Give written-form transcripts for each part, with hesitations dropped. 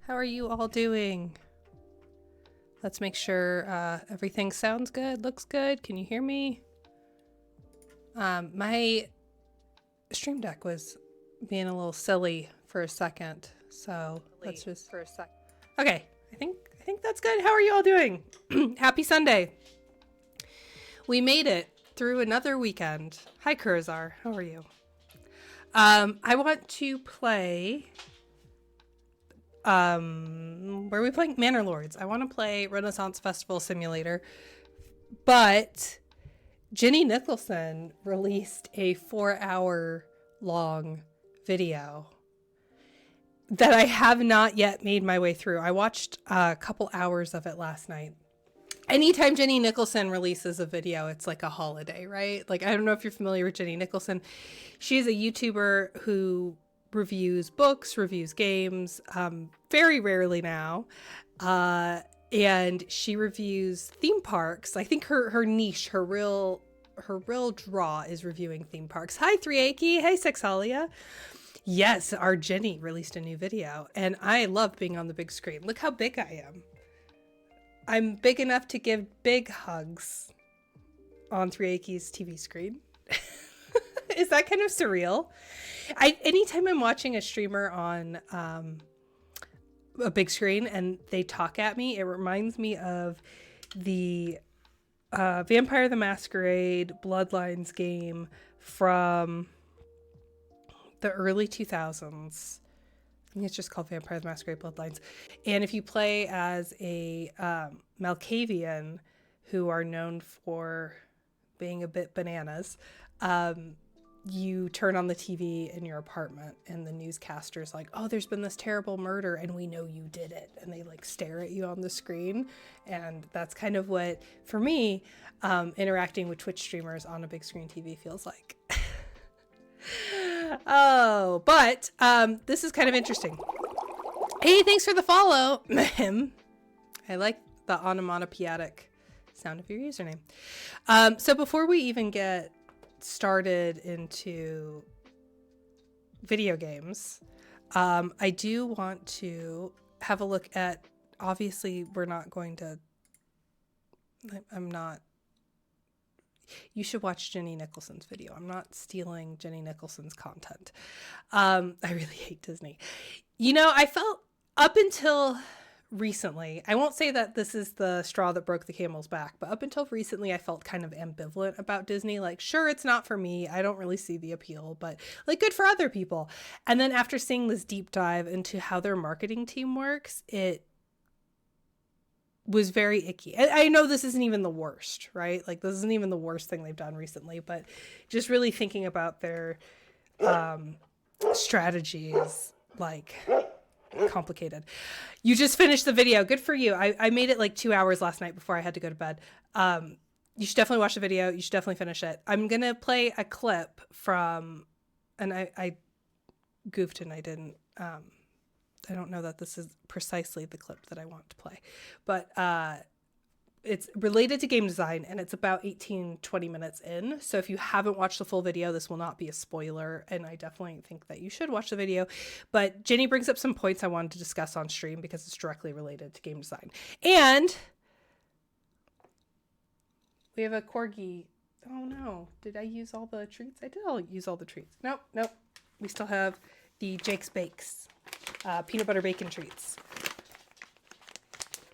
How are you all doing? Let's make sure everything sounds good, looks good. Can you hear me? My stream deck was being a little silly for a second, so let's just Okay, I think that's good. How are you all doing? Happy Sunday. We made it through another weekend. Hi Kurazar, how are you? I want to play where are we playing? Manor Lords. I want to play Renaissance Festival Simulator, but Jenny Nicholson released a 4-hour long video that I have not yet made my way through. I watched a couple hours of it last night. Anytime Jenny Nicholson releases a video, it's like a holiday, right? Like, I don't know if you're familiar with Jenny Nicholson. She's a YouTuber who reviews books, reviews games, very rarely now. And she reviews theme parks. I think her niche, her real draw is reviewing theme parks. Hi, 3Aki. Hey, Sexalia. Yes, our Jenny released a new video, and I love being on the big screen. Look how big I am. I'm big enough to give big hugs on 3Aki's TV screen. Is that kind of surreal? Anytime I'm watching a streamer on a big screen and they talk at me, it reminds me of the Vampire the Masquerade Bloodlines game from the early 2000s. I think it's just called Vampire the Masquerade Bloodlines. And if you play as a Malkavian, who are known for being a bit bananas, you turn on the TV in your apartment and the newscaster's like, oh, there's been this terrible murder and we know you did it. And they like stare at you on the screen. And that's kind of what, for me, interacting with Twitch streamers on a big screen TV feels like. Oh, but this is kind of interesting. Hey, thanks for the follow. I like the onomatopoeic sound of your username. So before we even get started into video games, I do want to have a look at, obviously we're not going to, I'm not, you should watch Jenny Nicholson's video. I'm not stealing Jenny Nicholson's content. I really hate Disney. You know, I felt up until recently, I won't say that this is the straw that broke the camel's back, but up until recently, I felt kind of ambivalent about Disney. Like, sure, it's not for me. I don't really see the appeal, but like good for other people. And then after seeing this deep dive into how their marketing team works, it was very icky. I know this isn't even the worst, right? Like this isn't even the worst thing they've done recently, but just really thinking about their strategies, like complicated. You just finished the video. Good for you. I made it like 2 hours last night before I had to go to bed. You should definitely watch the video. You should definitely finish it. I'm going to play a clip from, and I goofed and I didn't, I don't know that this is precisely the clip that I want to play, but it's related to game design and it's about 18-20 minutes in. So if you haven't watched the full video, this will not be a spoiler. And I definitely think that you should watch the video. But Jenny brings up some points I wanted to discuss on stream because it's directly related to game design. And we have a corgi. Oh no, did I use all the treats? I did use all the treats. Nope. We still have the Jake's Bakes. Peanut butter bacon treats.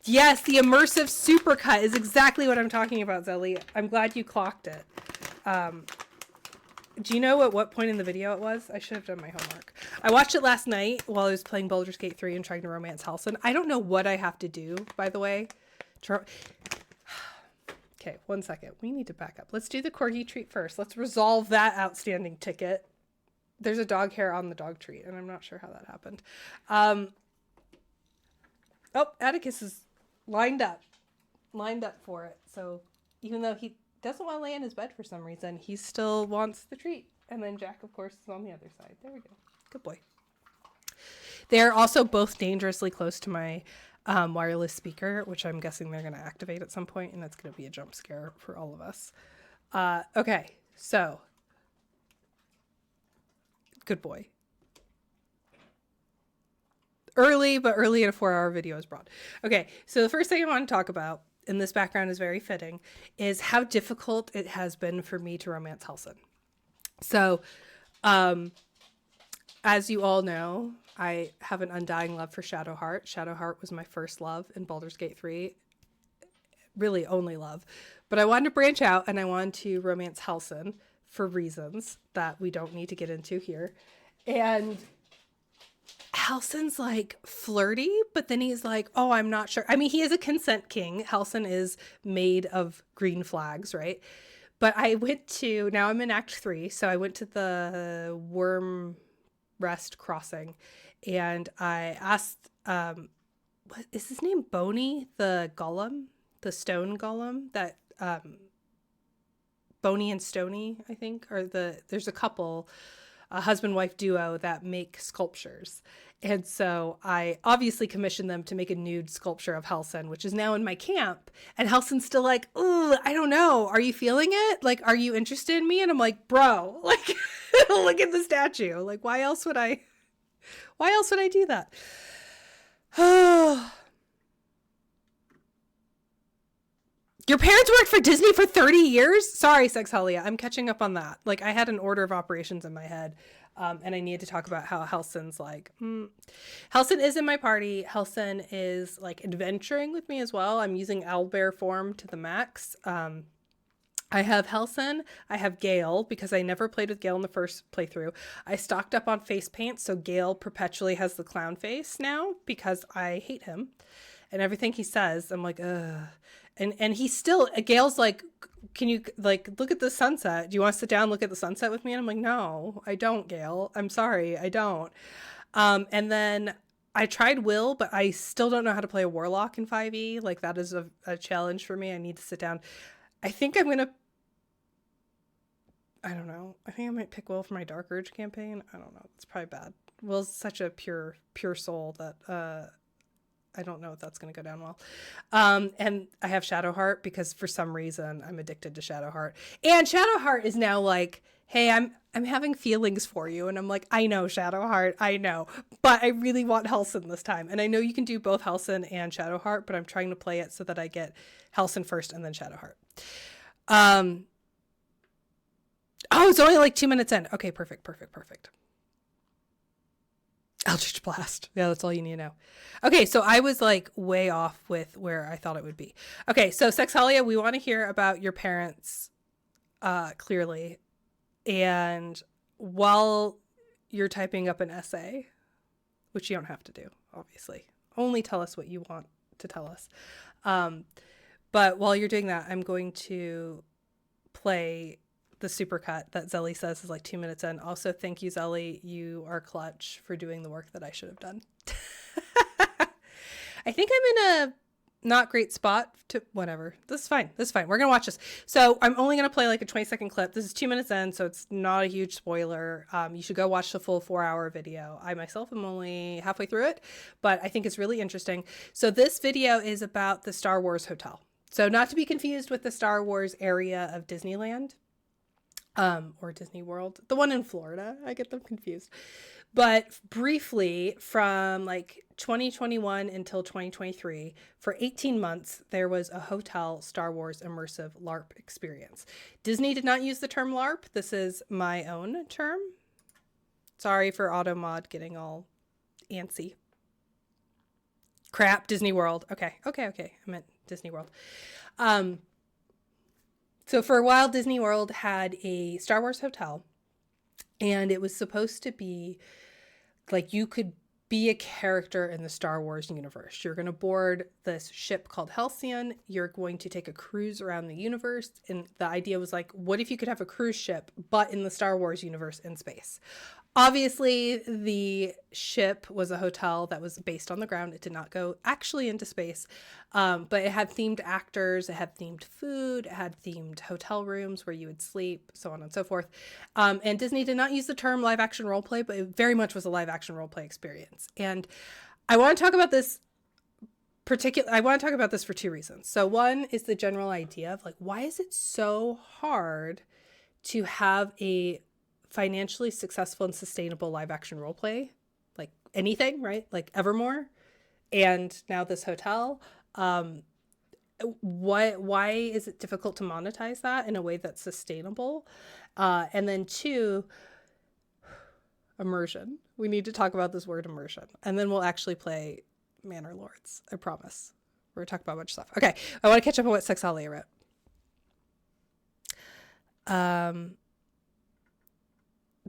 Yes, the immersive supercut is exactly what I'm talking about, Zelly. I'm glad you clocked it. Do you know at what point in the video it was? I should have done my homework. I watched it last night while I was playing Baldur's Gate 3 and trying to romance Halson. I don't know what I have to do, by the way. Okay, 1 second. We need to back up. Let's do the corgi treat first. Let's resolve that outstanding ticket. There's a dog hair on the dog treat, and I'm not sure how that happened. Oh, Atticus is lined up for it. So even though he doesn't want to lay in his bed for some reason, he still wants the treat. And then Jack, of course, is on the other side. There we go. Good boy. They're also both dangerously close to my wireless speaker, which I'm guessing they're going to activate at some point, and that's going to be a jump scare for all of us. Okay, so good boy. early, but early in a 4-hour video is broad. Okay, so the first thing I want to talk about, and this background is very fitting, is how difficult it has been for me to romance Halsin. So, as you all know, I have an undying love for Shadowheart. Shadowheart was my first love in Baldur's Gate 3. Really only love. But I wanted to branch out and I wanted to romance Halsin for reasons that we don't need to get into here. And Halsin's like flirty, but then he's like, oh, I'm not sure. I mean, he is a consent king. Halsin is made of green flags, right? But I went to, now I'm in Act 3, so I went to the Worm Rest Crossing, and I asked, what is his name? Boney, the golem, the stone golem that, Boney and Stony, I think, or there's a couple, a husband-wife duo that make sculptures. And so I obviously commissioned them to make a nude sculpture of Halsin, which is now in my camp. And Halsin's still like, oh, I don't know. Are you feeling it? Like, are you interested in me? And I'm like, bro, like, look at the statue. Like, why else would I do that? Your parents worked for Disney for 30 years? Sorry, Sexhalia. I'm catching up on that. Like, I had an order of operations in my head. And I need to talk about how Halsin's like, Halsin is in my party. Halsin is like adventuring with me as well. I'm using owlbear form to the max. I have Halsin. I have Gale because I never played with Gale in the first playthrough. I stocked up on face paint, so Gale perpetually has the clown face now because I hate him. And everything he says, I'm like, ugh. And he's still, Gale's like, can you like look at the sunset? Do you want to sit down and look at the sunset with me? And I'm like, no, I don't, Gale. I'm sorry, I don't. And then I tried Will, but I still don't know how to play a warlock in 5e. Like, that is a challenge for me. I need to sit down. I think I'm gonna, I don't know. I think I might pick Will for my Dark Urge campaign. I don't know. It's probably bad. Will's such a pure soul that I don't know if that's going to go down well. And I have Shadowheart because for some reason I'm addicted to Shadowheart. And Shadowheart is now like, hey, I'm having feelings for you. And I'm like, I know, Shadowheart, I know. But I really want Halsin this time. And I know you can do both Halsin and Shadowheart, but I'm trying to play it so that I get Halsin first and then Shadowheart. Oh, it's only like 2 minutes in. Okay, perfect. Eldritch Blast. Yeah, that's all you need to know. Okay, so I was like way off with where I thought it would be. Okay, so Sexhalia, we want to hear about your parents clearly. And while you're typing up an essay, which you don't have to do, obviously. Only tell us what you want to tell us. But while you're doing that, I'm going to play the supercut that Zelly says is like 2 minutes in. Also, thank you, Zelly. You are clutch for doing the work that I should have done. I think I'm in a not great spot to whatever. This is fine. We're going to watch this. So I'm only going to play like a 20-second clip. This is 2 minutes in, so it's not a huge spoiler. You should go watch the full 4-hour video. I myself am only halfway through it, but I think it's really interesting. So this video is about the Star Wars Hotel. So not to be confused with the Star Wars area of Disneyland. Or Disney World, the one in Florida. I get them confused. But briefly, from like 2021 until 2023, for 18 months, there was a hotel Star Wars immersive LARP experience. Disney did not use the term LARP. This is my own term. Sorry for AutoMod getting all antsy. Crap, Disney World. Okay. I meant Disney World. So for a while, Disney World had a Star Wars hotel, and it was supposed to be like you could be a character in the Star Wars universe. You're going to board this ship called Halcyon. You're going to take a cruise around the universe. And the idea was like, what if you could have a cruise ship, but in the Star Wars universe in space? Obviously, the ship was a hotel that was based on the ground. It did not go actually into space, but it had themed actors, it had themed food, it had themed hotel rooms where you would sleep, so on and so forth. And Disney did not use the term live action roleplay, but it very much was a live action roleplay experience. And I want to talk about this for two reasons. So one is the general idea of like, why is it so hard to have a financially successful and sustainable live action roleplay like anything, right? Like Evermore, and now this hotel. Why is it difficult to monetize that in a way that's sustainable? And then two, immersion. We need to talk about this word immersion, and then we'll actually play Manor Lords. I promise. We're going to talk about a bunch of stuff. Okay, I want to catch up on what Sexalia wrote.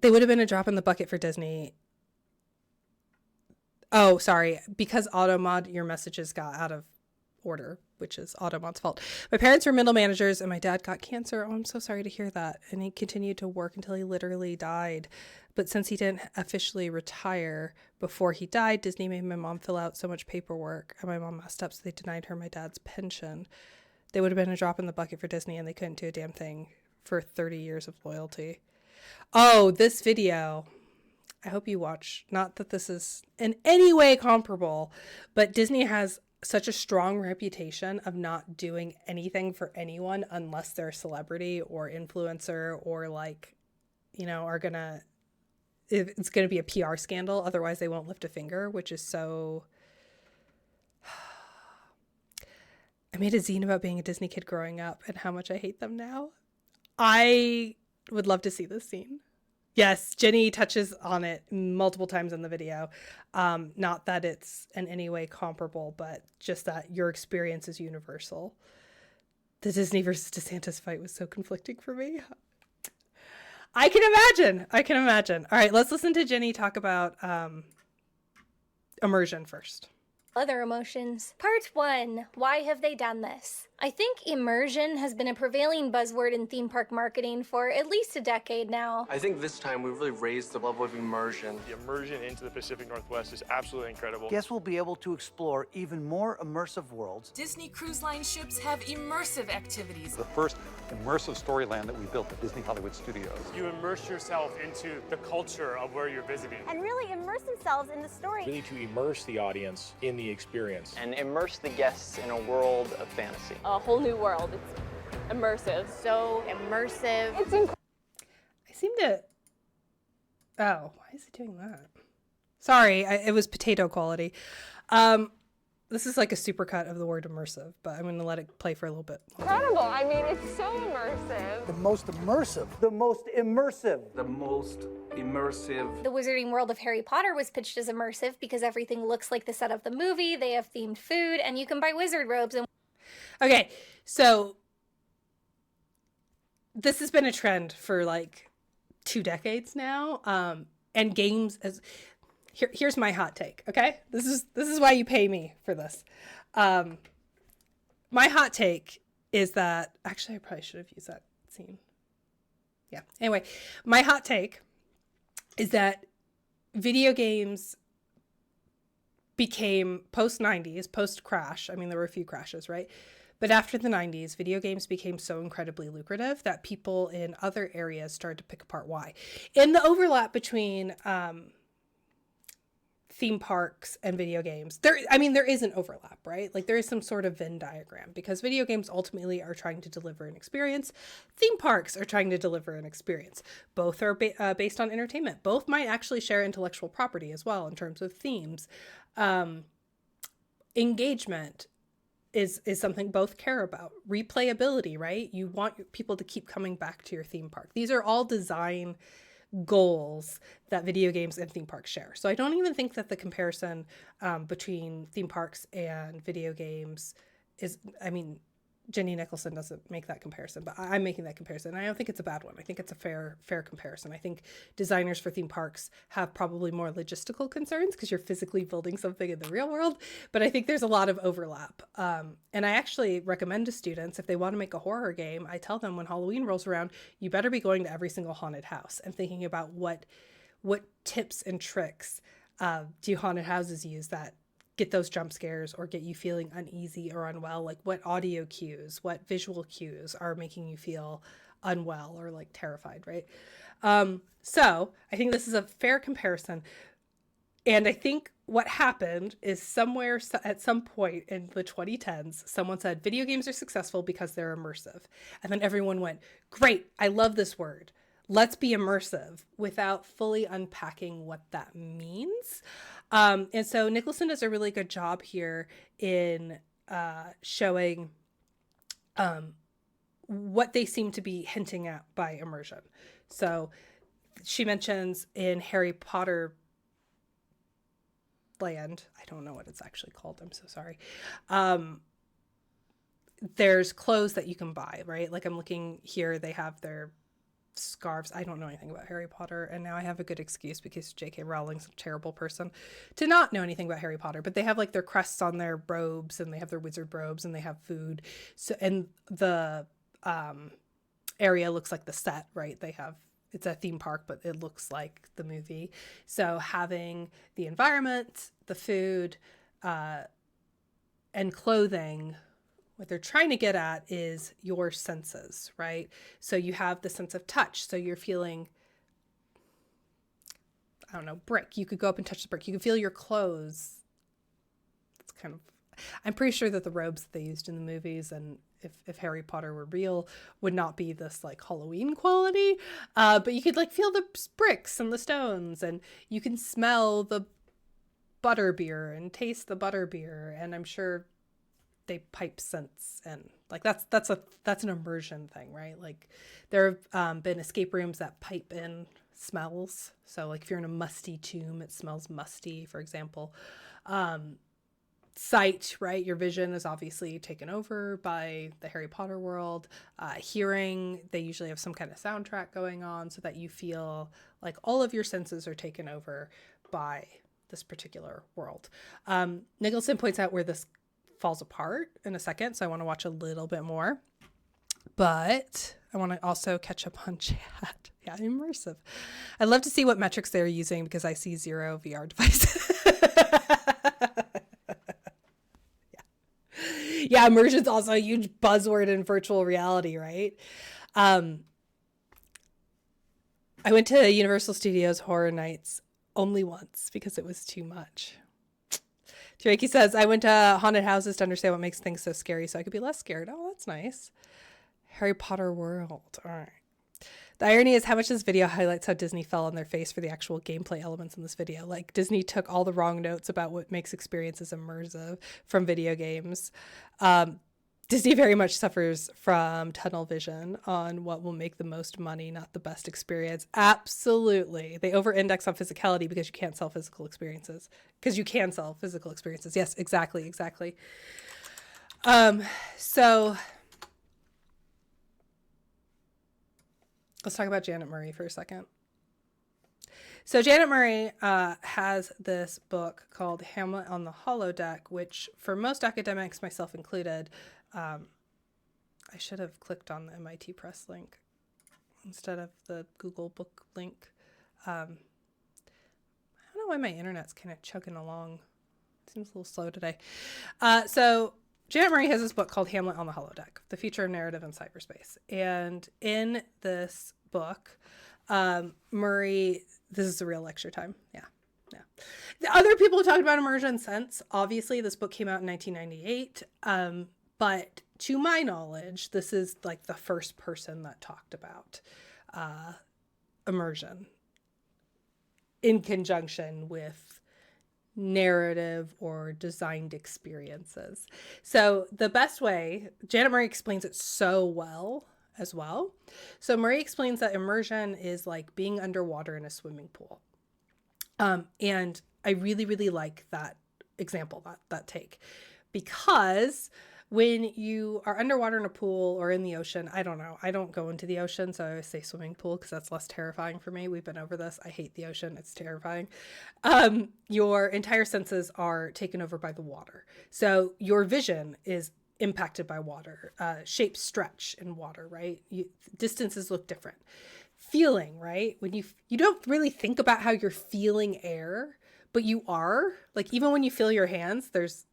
They would have been a drop in the bucket for Disney. Oh, sorry. Because Automod, your messages got out of order, which is Automod's fault. My parents were middle managers and my dad got cancer. Oh, I'm so sorry to hear that. And he continued to work until he literally died. But since he didn't officially retire before he died, Disney made my mom fill out so much paperwork. And my mom messed up, so they denied her my dad's pension. They would have been a drop in the bucket for Disney, and they couldn't do a damn thing for 30 years of loyalty. Oh, this video, I hope you watch. Not that this is in any way comparable, but Disney has such a strong reputation of not doing anything for anyone unless they're a celebrity or influencer or like, you know, are gonna, it's gonna be a PR scandal. Otherwise they won't lift a finger, which is so. I made a zine about being a Disney kid growing up and how much I hate them now. I would love to see this scene. Yes, Jenny touches on it multiple times in the video. Not that it's in any way comparable, but just that your experience is universal. The Disney versus DeSantis fight was so conflicting for me. I can imagine. All right, let's listen to Jenny talk about immersion first. Other emotions. Part 1. Why have they done this? I think immersion has been a prevailing buzzword in theme park marketing for at least a decade now. I think this time we really raised the level of immersion. The immersion into the Pacific Northwest is absolutely incredible. Guests will be able to explore even more immersive worlds. Disney Cruise Line ships have immersive activities. The first immersive storyland that we built at Disney Hollywood Studios. You immerse yourself into the culture of where you're visiting. And really immerse themselves in the story. Really to immerse the audience in the experience. And immerse the guests in a world of fantasy. A whole new world. It's immersive. So immersive. It's incredible. I seem to... Oh, why is it doing that? Sorry, it was potato quality. This is like a supercut of the word immersive, but I'm going to let it play for a little bit. Incredible. I mean, it's so immersive. The most immersive. The most immersive. The most immersive. The Wizarding World of Harry Potter was pitched as immersive because everything looks like the set of the movie, they have themed food, and you can buy wizard robes. And Okay, so this has been a trend for like 2 decades now, and games as... Here's my hot take, okay? This is why you pay me for this. My hot take is that... Actually, I probably should have used that scene. Yeah. Anyway, my hot take is that video games became post-90s, post-crash. I mean, there were a few crashes, right? But after the 90s, video games became so incredibly lucrative that people in other areas started to pick apart why. In the overlap between... theme parks and video games, there is an overlap, right? Like there is some sort of Venn diagram because video games ultimately are trying to deliver an experience. Theme parks are trying to deliver an experience. Both are based on entertainment. Both might actually share intellectual property as well in terms of themes. Engagement is something both care about. Replayability, right? You want people to keep coming back to your theme park. These are all design goals that video games and theme parks share. So I don't even think that the comparison between theme parks and video games is, I mean, Jenny Nicholson doesn't make that comparison, but I'm making that comparison. And I don't think it's a bad one. I think it's a fair comparison. I think designers for theme parks have probably more logistical concerns because you're physically building something in the real world, but I think there's a lot of overlap. And I actually recommend to students, if they want to make a horror game, I tell them when Halloween rolls around, you better be going to every single haunted house and thinking about what tips and tricks do haunted houses use that get those jump scares or get you feeling uneasy or unwell, like what audio cues, what visual cues are making you feel unwell or like terrified, right? So I think this is a fair comparison. And I think what happened is somewhere at some point in the 2010s, someone said video games are successful because they're immersive. And then everyone went, great, I love this word. let's be immersive without fully unpacking what that means. And so Nicholson does a really good job here in showing what they seem to be hinting at by immersion. So she mentions in Harry Potter land, I don't know what it's actually called, I'm so sorry. There's clothes that you can buy, right? Like I'm looking here, they have their scarves. I don't know anything about Harry Potter, and now I have a good excuse because J.K. Rowling's a terrible person to not know anything about Harry Potter. But they have like their crests on their robes, and they have their wizard robes, and they have food. So, and the area looks like the set, right? It's a theme park, but it looks like the movie. So having the environment, the food, and clothing, what they're trying to get at is your senses, right? So you have the sense of touch. So you're feeling, I don't know, brick. You could go up and touch the brick. You can feel your clothes. It's kind of, I'm pretty sure that the robes that they used in the movies, and if Harry Potter were real, would not be this like Halloween quality. But you could like feel the bricks and the stones, and you can smell the butterbeer and taste the butterbeer. And I'm sure they pipe scents, and like that's an immersion thing, right? Like there have been escape rooms that pipe in smells. So like if you're in a musty tomb, it smells musty, for example. Sight, right? Your vision is obviously taken over by the Harry Potter world. Hearing, they usually have some kind of soundtrack going on so that you feel like all of your senses are taken over by this particular world. Nicholson points out where this falls apart in a second, so I want to watch a little bit more, but I want to also catch up on chat. Yeah, immersive. I'd love to see what metrics they're using because I see 0 VR devices. Yeah, immersion's also a huge buzzword in virtual reality, right? I went to Universal Studios Horror Nights only once because it was too much. Reiki says, I went to haunted houses to understand what makes things so scary so I could be less scared. Oh, that's nice. Harry Potter world. All right. The irony is how much this video highlights how Disney fell on their face for the actual gameplay elements in this video. Like Disney took all the wrong notes about what makes experiences immersive from video games. Disney very much suffers from tunnel vision on what will make the most money, not the best experience. Absolutely. They over-index on physicality because you can't sell physical experiences. Because you can sell physical experiences. Yes, exactly. So let's talk about Janet Murray for a second. So Janet Murray has this book called Hamlet on the Holodeck, which for most academics, myself included, I should have clicked on the MIT Press link instead of the Google book link. I don't know why my internet's kind of chugging along. It seems a little slow today. So Janet Murray has this book called Hamlet on the Holodeck, The Future of Narrative in Cyberspace. And in this book, Murray, this is a real lecture time. Yeah. The other people talked about immersion since. Obviously, this book came out in 1998. But to my knowledge, this is like the first person that talked about immersion in conjunction with narrative or designed experiences. So the best way, Janet Murray explains it so well as well. So Murray explains that immersion is like being underwater in a swimming pool. And I really, really like that example, that take, because when you are underwater in a pool or in the ocean, I don't know. I don't go into the ocean, so I always say swimming pool because that's less terrifying for me. We've been over this. I hate the ocean. It's terrifying. Your entire senses are taken over by the water. So your vision is impacted by water. Shapes stretch in water, right? Distances look different. Feeling, right? When you don't really think about how you're feeling air, but you are. Like even when you feel your hands, there's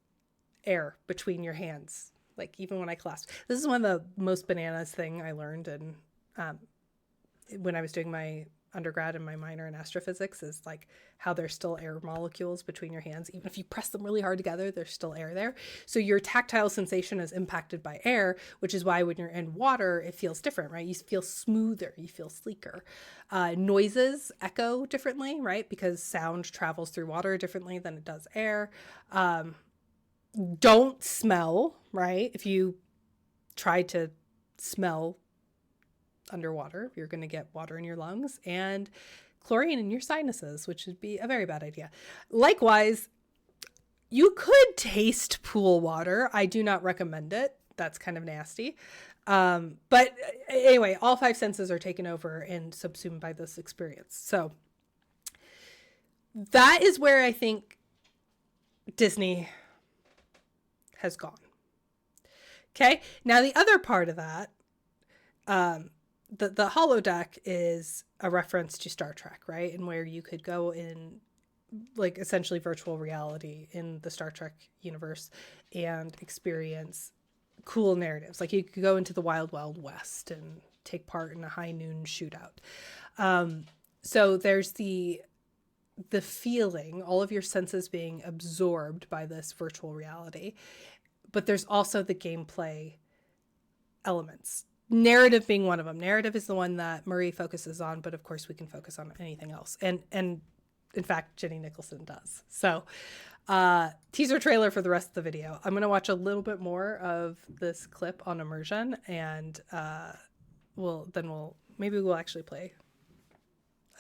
air between your hands, like even when I clasp. This is one of the most bananas thing I learned in when I was doing my undergrad in my minor in astrophysics is like how there's still air molecules between your hands. Even if you press them really hard together, there's still air there. So your tactile sensation is impacted by air, which is why when you're in water, it feels different, right? You feel smoother, you feel sleeker. Noises echo differently, right? Because sound travels through water differently than it does air. Don't smell, right? If you try to smell underwater, you're going to get water in your lungs and chlorine in your sinuses, which would be a very bad idea. Likewise, you could taste pool water. I do not recommend it. That's kind of nasty. But anyway, all 5 senses are taken over and subsumed by this experience. So that is where I think Disney has gone. Okay. Now the other part of that, the holodeck is a reference to Star Trek, right? And where you could go in like essentially virtual reality in the Star Trek universe and experience cool narratives. Like you could go into the Wild Wild West and take part in a high noon shootout. So there's the feeling, all of your senses being absorbed by this virtual reality, but there's also the gameplay elements. Narrative being one of them. Narrative is the one that Marie focuses on, but of course we can focus on anything else. And in fact, Jenny Nicholson does. So teaser trailer for the rest of the video. I'm going to watch a little bit more of this clip on immersion, and maybe we'll actually play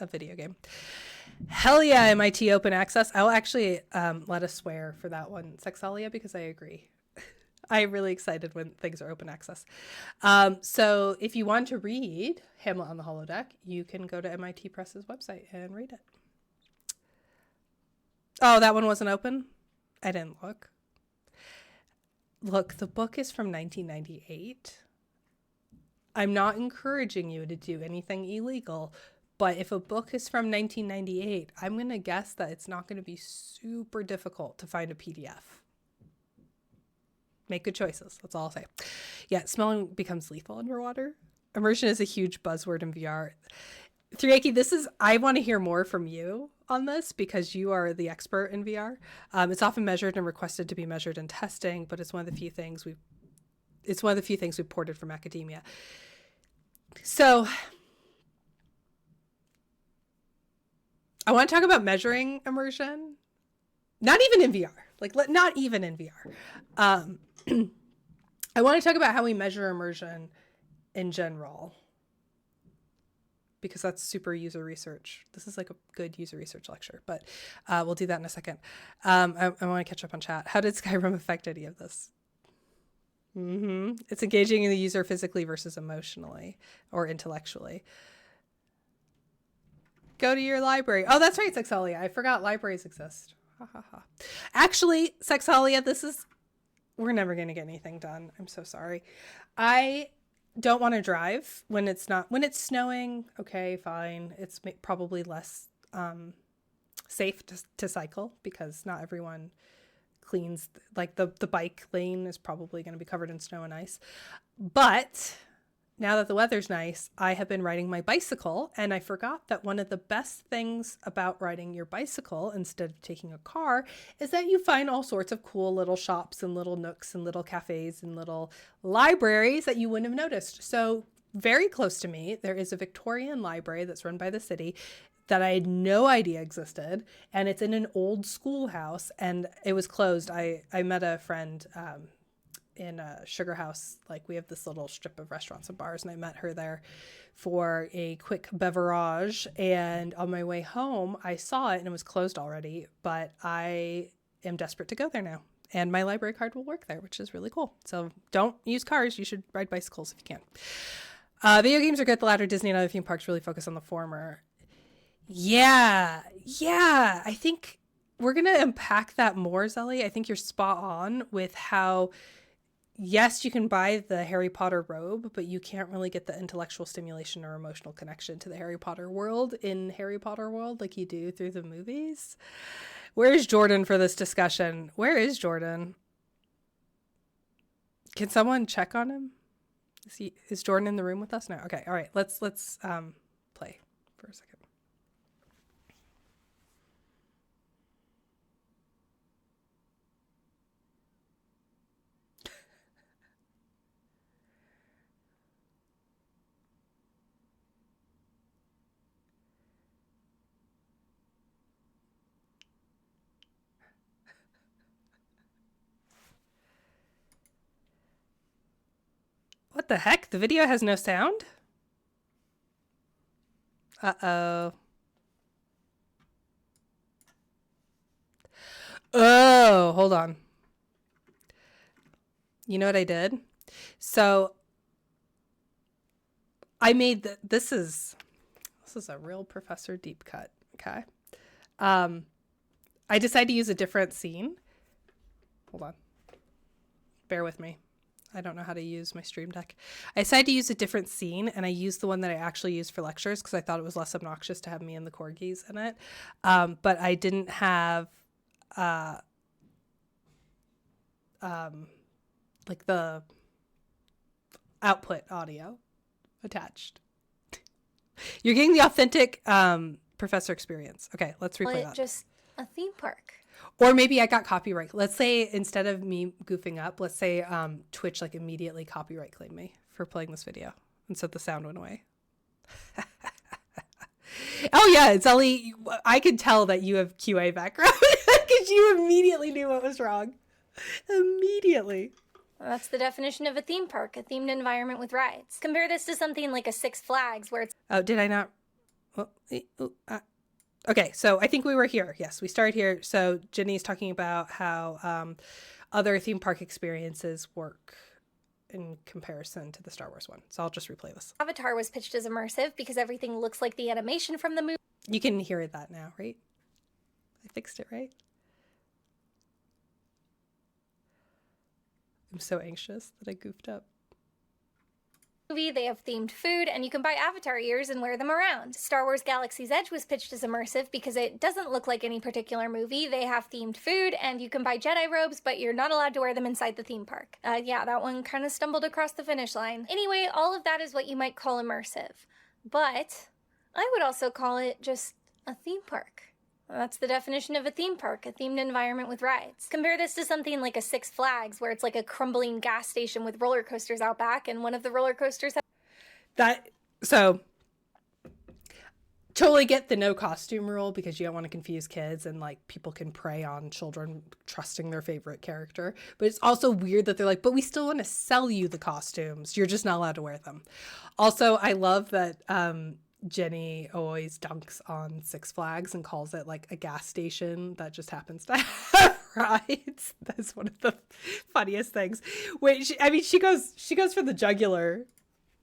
a video game. Hell yeah, MIT Open Access. I'll actually let us swear for that one, Sexalia, because I agree. I'm really excited when things are open access. So if you want to read Hamlet on the Holodeck, you can go to MIT Press's website and read it. Oh, that one wasn't open? I didn't look. Look, the book is from 1998. I'm not encouraging you to do anything illegal, but if a book is from 1998, I'm going to guess that it's not going to be super difficult to find a PDF. Make good choices. That's all I'll say. Yeah, smelling becomes lethal underwater. Immersion is a huge buzzword in VR. Thrieki, I want to hear more from you on this because you are the expert in VR. It's often measured and requested to be measured in testing, but it's one of the few things we've ported from academia. So I want to talk about measuring immersion. Not even in VR. Not even in VR. I want to talk about how we measure immersion in general, because that's super user research. This is like a good user research lecture, but we'll do that in a second. I want to catch up on chat. How did Skyrim affect any of this? It's engaging in the user physically versus emotionally or intellectually. Go to your library. Oh, that's right, Sexalia. I forgot libraries exist. Actually, Sexalia, we're never going to get anything done. I'm so sorry. I don't want to drive when it's snowing. Okay, fine. It's probably less safe to cycle because not everyone cleans, like the bike lane is probably going to be covered in snow and ice. But now that the weather's nice, I have been riding my bicycle, and I forgot that one of the best things about riding your bicycle instead of taking a car is that you find all sorts of cool little shops and little nooks and little cafes and little libraries that you wouldn't have noticed. So very close to me, there is a Victorian library that's run by the city that I had no idea existed, and it's in an old schoolhouse, and it was closed. I met a friend in a Sugar House. Like, we have this little strip of restaurants and bars, and I met her there for a quick beverage, and on my way home I saw it and it was closed already, but I am desperate to go there now, and my library card will work there, which is really cool. So don't use cars, you should ride bicycles if you can. Video games are good. The latter, Disney and other theme parks, really focus on the former. Yeah, I think we're gonna unpack that more, Zelly. I think you're spot on with how, yes, you can buy the Harry Potter robe, but you can't really get the intellectual stimulation or emotional connection to the Harry Potter world in Harry Potter world like you do through the movies. Where's Jordan for this discussion? Where is Jordan? Can someone check on him? Is Jordan in the room with us now? Okay, all right. Let's play for a second. the heck? The video has no sound? Uh-oh. Oh, hold on. You know what I did? So I made this is a real Professor Deep cut. Okay. I decided to use a different scene. Hold on. Bear with me. I don't know how to use my Stream Deck. I decided to use a different scene, and I used the one that I actually use for lectures because I thought it was less obnoxious to have me and the corgis in it. But I didn't have like the output audio attached. You're getting the authentic professor experience. Okay, let's replay that. Just a theme park. Or maybe I got copyright. Let's say instead of me goofing up, let's say Twitch like immediately copyright claimed me for playing this video, and so the sound went away. Oh yeah, Zelly, I could tell that you have QA background because you immediately knew what was wrong. Immediately. Well, that's the definition of a theme park, a themed environment with rides. Compare this to something like a Six Flags where it's... Oh, did I not? Okay, so I think we were here. Yes, we started here. So Jenny's talking about how other theme park experiences work in comparison to the Star Wars one. So I'll just replay this. Avatar was pitched as immersive because everything looks like the animation from the movie. You can hear that now, right? I fixed it, right? I'm so anxious that I goofed up. They have themed food, and you can buy avatar ears and wear them around. Star Wars Galaxy's Edge was pitched as immersive because it doesn't look like any particular movie. They have themed food, and you can buy Jedi robes, but you're not allowed to wear them inside the theme park. Yeah, that one kind of stumbled across the finish line. Anyway, all of that is what you might call immersive. But I would also call it just a theme park. That's the definition of a theme park, a themed environment with rides. Compare this to something like a Six Flags, where it's like a crumbling gas station with roller coasters out back, and one of the roller coasters... So, totally get the no costume rule because you don't want to confuse kids and, like, people can prey on children trusting their favorite character. But it's also weird that they're like, but we still want to sell you the costumes. You're just not allowed to wear them. Also, I love that... Jenny always dunks on Six Flags and calls it like a gas station that just happens to have rides. That's one of the funniest things. Wait, she goes for the jugular.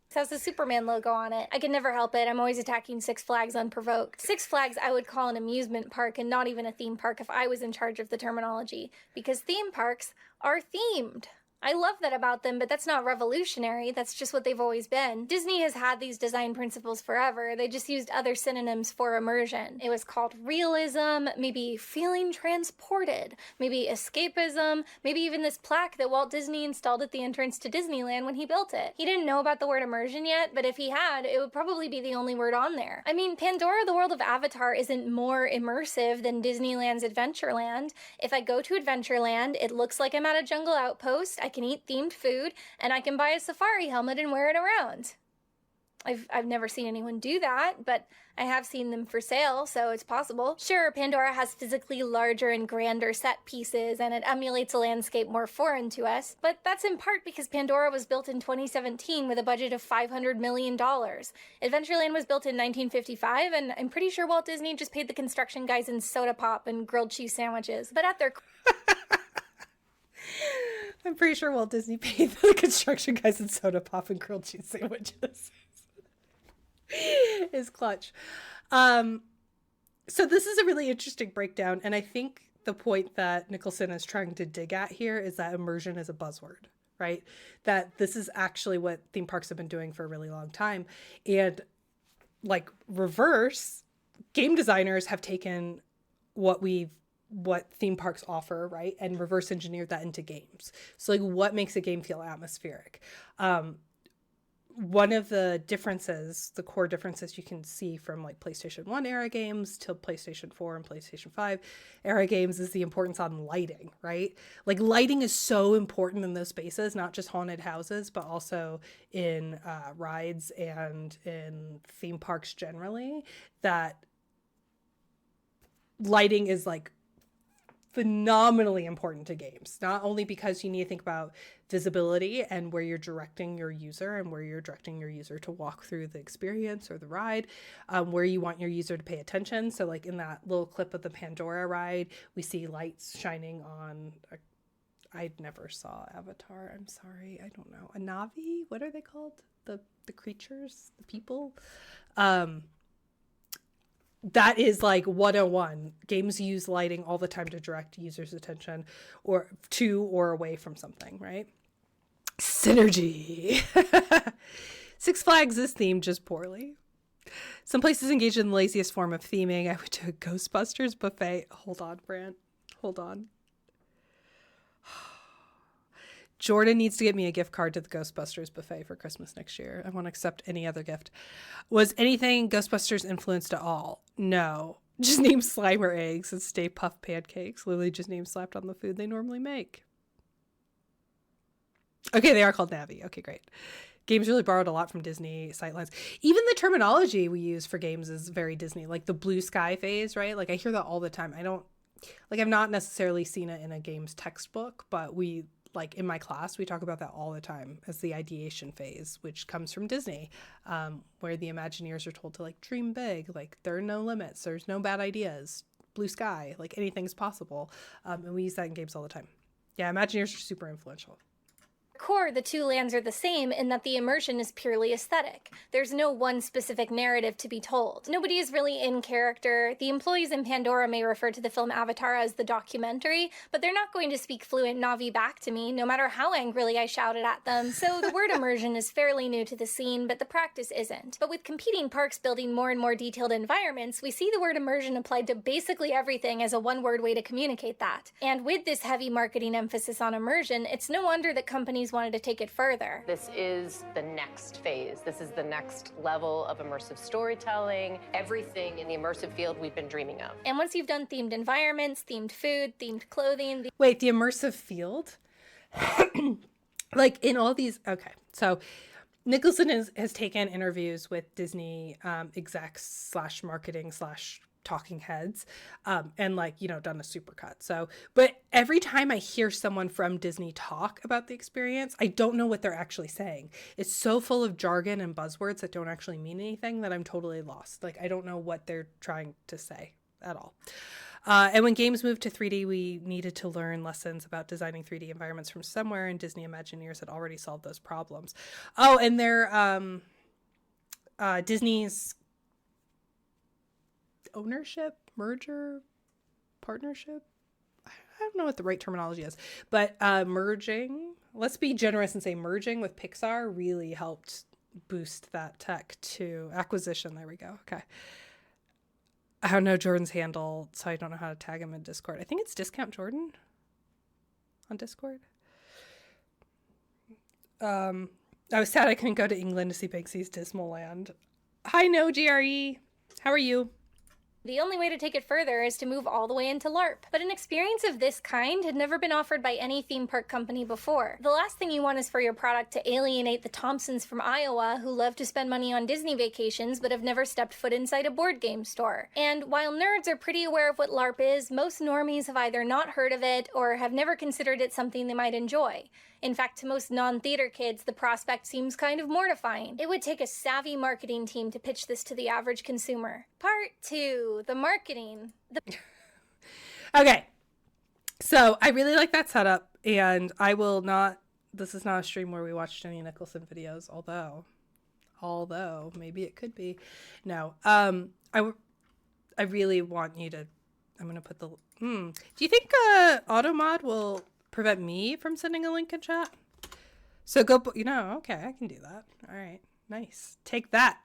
It has the Superman logo on it. I can never help it. I'm always attacking Six Flags unprovoked. Six Flags I would call an amusement park and not even a theme park if I was in charge of the terminology, because theme parks are themed. I love that about them, but that's not revolutionary. That's just what they've always been. Disney has had these design principles forever. They just used other synonyms for immersion. It was called realism, maybe feeling transported, maybe escapism, maybe even this plaque that Walt Disney installed at the entrance to Disneyland when he built it. He didn't know about the word immersion yet, but if he had, it would probably be the only word on there. I mean, Pandora, the world of Avatar, isn't more immersive than Disneyland's Adventureland. If I go to Adventureland, it looks like I'm at a jungle outpost. I can eat themed food, and I can buy a safari helmet and wear it around. I've never seen anyone do that, but I have seen them for sale, so it's possible. Sure, Pandora has physically larger and grander set pieces, and it emulates a landscape more foreign to us, but that's in part because Pandora was built in 2017 with a budget of $500 million. Adventureland was built in 1955, and I'm pretty sure Walt Disney just paid the construction guys in soda pop and grilled cheese sandwiches. But at their... I'm pretty sure Walt Disney paid the construction guys in soda pop and grilled cheese sandwiches. Is clutch. So this is a really interesting breakdown, and I think the point that Nicholson is trying to dig at here is that immersion is a buzzword, right? That this is actually what theme parks have been doing for a really long time. And like reverse, game designers have taken what theme parks offer, right, and reverse engineered that into games. So like what makes a game feel atmospheric? One of the differences, the core differences you can see from like PlayStation 1 era games to PlayStation 4 and PlayStation 5 era games is the importance on lighting, right? Like lighting is so important in those spaces, not just haunted houses, but also in rides and in theme parks generally, that lighting is like phenomenally important to games, not only because you need to think about visibility and where you're directing your user and where you're directing your user to walk through the experience or the ride, where you want your user to pay attention. So like in that little clip of the Pandora ride, we see lights shining on I never saw Avatar. I'm sorry. I don't know. A Navi? What are they called? The creatures? The people? That is like 101. Games use lighting all the time to direct users' attention or to or away from something, right? Synergy. Six Flags is themed just poorly. Some places engage in the laziest form of theming. I went to a Ghostbusters buffet. Hold on, Brant. Hold on. Jordan needs to get me a gift card to the Ghostbusters buffet for Christmas next year. I won't accept any other gift. Was anything Ghostbusters influenced at all? No. Just name Slimer eggs and Stay Puft pancakes. Literally just name slapped on the food they normally make. Okay, they are called Navi. Okay, great. Games really borrowed a lot from Disney sightlines. Even the terminology we use for games is very Disney. Like the blue sky phase, right? Like I hear that all the time. I've not necessarily seen it in a game's textbook, but like in my class, we talk about that all the time as the ideation phase, which comes from Disney, where the Imagineers are told to like dream big, like there are no limits, there's no bad ideas, blue sky, like anything's possible. And we use that in games all the time. Yeah, Imagineers are super influential. Core, the two lands are the same in that the immersion is purely aesthetic. There's no one specific narrative to be told. Nobody is really in character. The employees in Pandora may refer to the film Avatar as the documentary, but they're not going to speak fluent Na'vi back to me, no matter how angrily I shouted at them. So the word immersion is fairly new to the scene, but the practice isn't. But with competing parks building more and more detailed environments, we see the word immersion applied to basically everything as a one-word way to communicate that. And with this heavy marketing emphasis on immersion, it's no wonder that companies wanted to take it further. This is the next phase. This is the next level of immersive storytelling. Everything in the immersive field we've been dreaming of. And once you've done themed environments, themed food, themed clothing... Wait, the immersive field? Like in all these... Okay, so Nicholson has taken interviews with Disney execs / marketing / talking heads and done a supercut. So but every time I hear someone from Disney talk about the experience, I don't know what they're actually saying. It's so full of jargon and buzzwords that don't actually mean anything that I'm totally lost. Like I don't know what they're trying to say at all. And when games moved to 3D, we needed to learn lessons about designing 3D environments from somewhere, and Disney Imagineers had already solved those problems. Oh, and they're Disney's ownership, merger, partnership. I don't know what the right terminology is, but merging, let's be generous and say merging with Pixar really helped boost that tech to acquisition. There we go. Okay. I don't know Jordan's handle, so I don't know how to tag him in Discord. I think it's Discount Jordan on Discord. I was sad I couldn't go to England to see Banksy's Dismal Land. Hi, no GRE. How are you? The only way to take it further is to move all the way into LARP. But an experience of this kind had never been offered by any theme park company before. The last thing you want is for your product to alienate the Thompsons from Iowa who love to spend money on Disney vacations but have never stepped foot inside a board game store. And while nerds are pretty aware of what LARP is, most normies have either not heard of it or have never considered it something they might enjoy. In fact, to most non-theater kids, the prospect seems kind of mortifying. It would take a savvy marketing team to pitch this to the average consumer. Part 2, the marketing. Okay, so I really like that setup, and I will not, this is not a stream where we watch Jenny Nicholson videos, although maybe it could be. No, I really want you to, I'm going to put the, do you think AutoMod will prevent me from sending a link in chat? So go, okay, I can do that. All right, nice. Take that,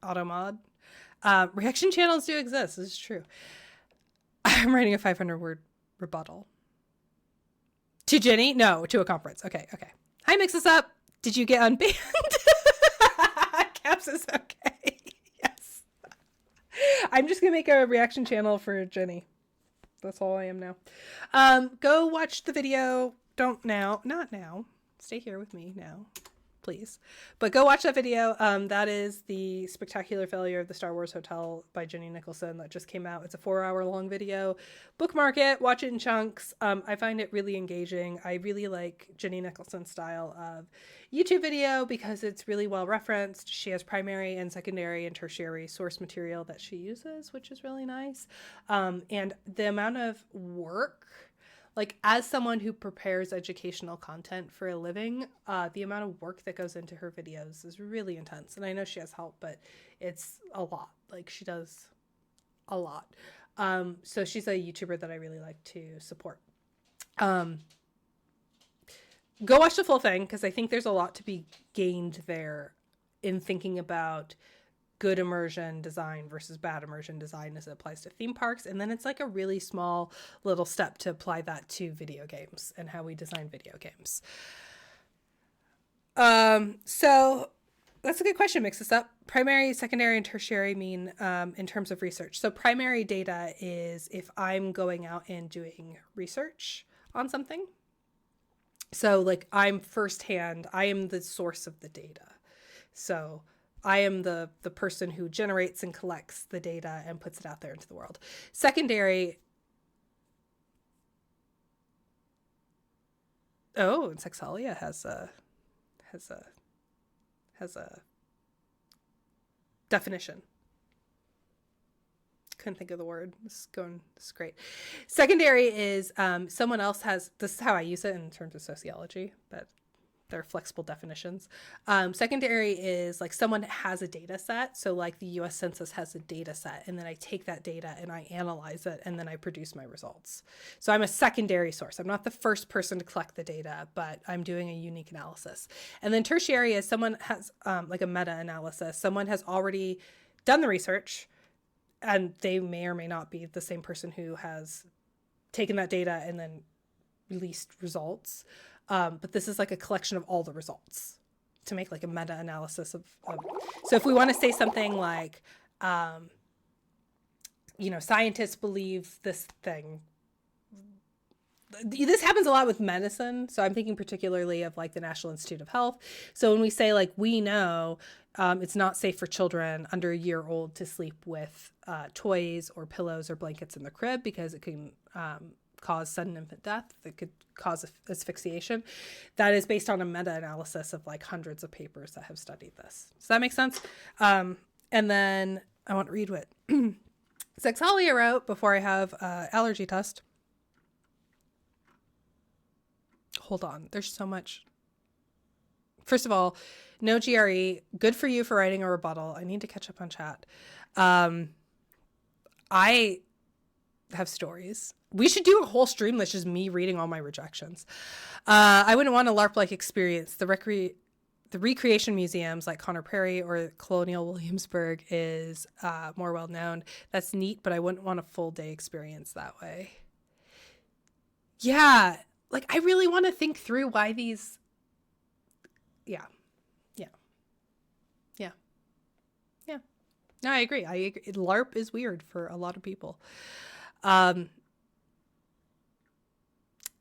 AutoMod. Reaction channels do exist. This is true. I'm writing a 500-word rebuttal. To Jenny? No, to a conference. Okay. Hi, Mix This Up. Did you get unbanned? Caps is okay. Yes. I'm just going to make a reaction channel for Jenny. That's all I am now. Go watch the video. Not now. Stay here with me now. please. But go watch that video. That is the Spectacular Failure of the Star Wars Hotel by Jenny Nicholson that just came out. It's a 4-hour long video. Bookmark it, watch it in chunks. I find it really engaging. I really like Jenny Nicholson's style of YouTube video because it's really well referenced. She has primary and secondary and tertiary source material that she uses, which is really nice. And the amount of work, like as someone who prepares educational content for a living, the amount of work that goes into her videos is really intense. And I know she has help, but it's a lot. Like she does a lot. So she's a YouTuber that I really like to support. Go watch the full thing because I think there's a lot to be gained there in thinking about good immersion design versus bad immersion design as it applies to theme parks. And then it's like a really small little step to apply that to video games and how we design video games. So that's a good question. Mix this up. Primary, secondary, and tertiary mean in terms of research. So primary data is if I'm going out and doing research on something. So like I'm firsthand, I am the source of the data. So I am the person who generates and collects the data and puts it out there into the world. Secondary. Oh, and Sexalia has a definition. Couldn't think of the word. This is great. Secondary is someone else has, this is how I use it in terms of sociology, but they're flexible definitions. Secondary is like someone has a data set. So like the US Census has a data set, and then I take that data and I analyze it, and then I produce my results. So I'm a secondary source. I'm not the first person to collect the data, but I'm doing a unique analysis. And then tertiary is someone has like a meta-analysis. Someone has already done the research, and they may or may not be the same person who has taken that data and then released results. But this is like a collection of all the results to make like a meta-analysis of. So if we want to say something like, scientists believe this thing. This happens a lot with medicine. So I'm thinking particularly of like the National Institute of Health. So when we say like, we know it's not safe for children under a year old to sleep with toys or pillows or blankets in the crib because it can cause sudden infant death. That could cause asphyxiation. That is based on a meta-analysis of like hundreds of papers that have studied this. Does that make sense? And then I want to read what Sexalia wrote before I have allergy test. Hold on. There's so much. First of all, no GRE. Good for you for writing a rebuttal. I need to catch up on chat. I have stories. We should do a whole stream that's just me reading all my rejections. I wouldn't want a LARP-like experience. The recreation museums like Connor Prairie or Colonial Williamsburg is more well known. That's neat, but I wouldn't want a full day experience that way. Yeah, like I really want to think through why these. Yeah. No, I agree. LARP is weird for a lot of people. So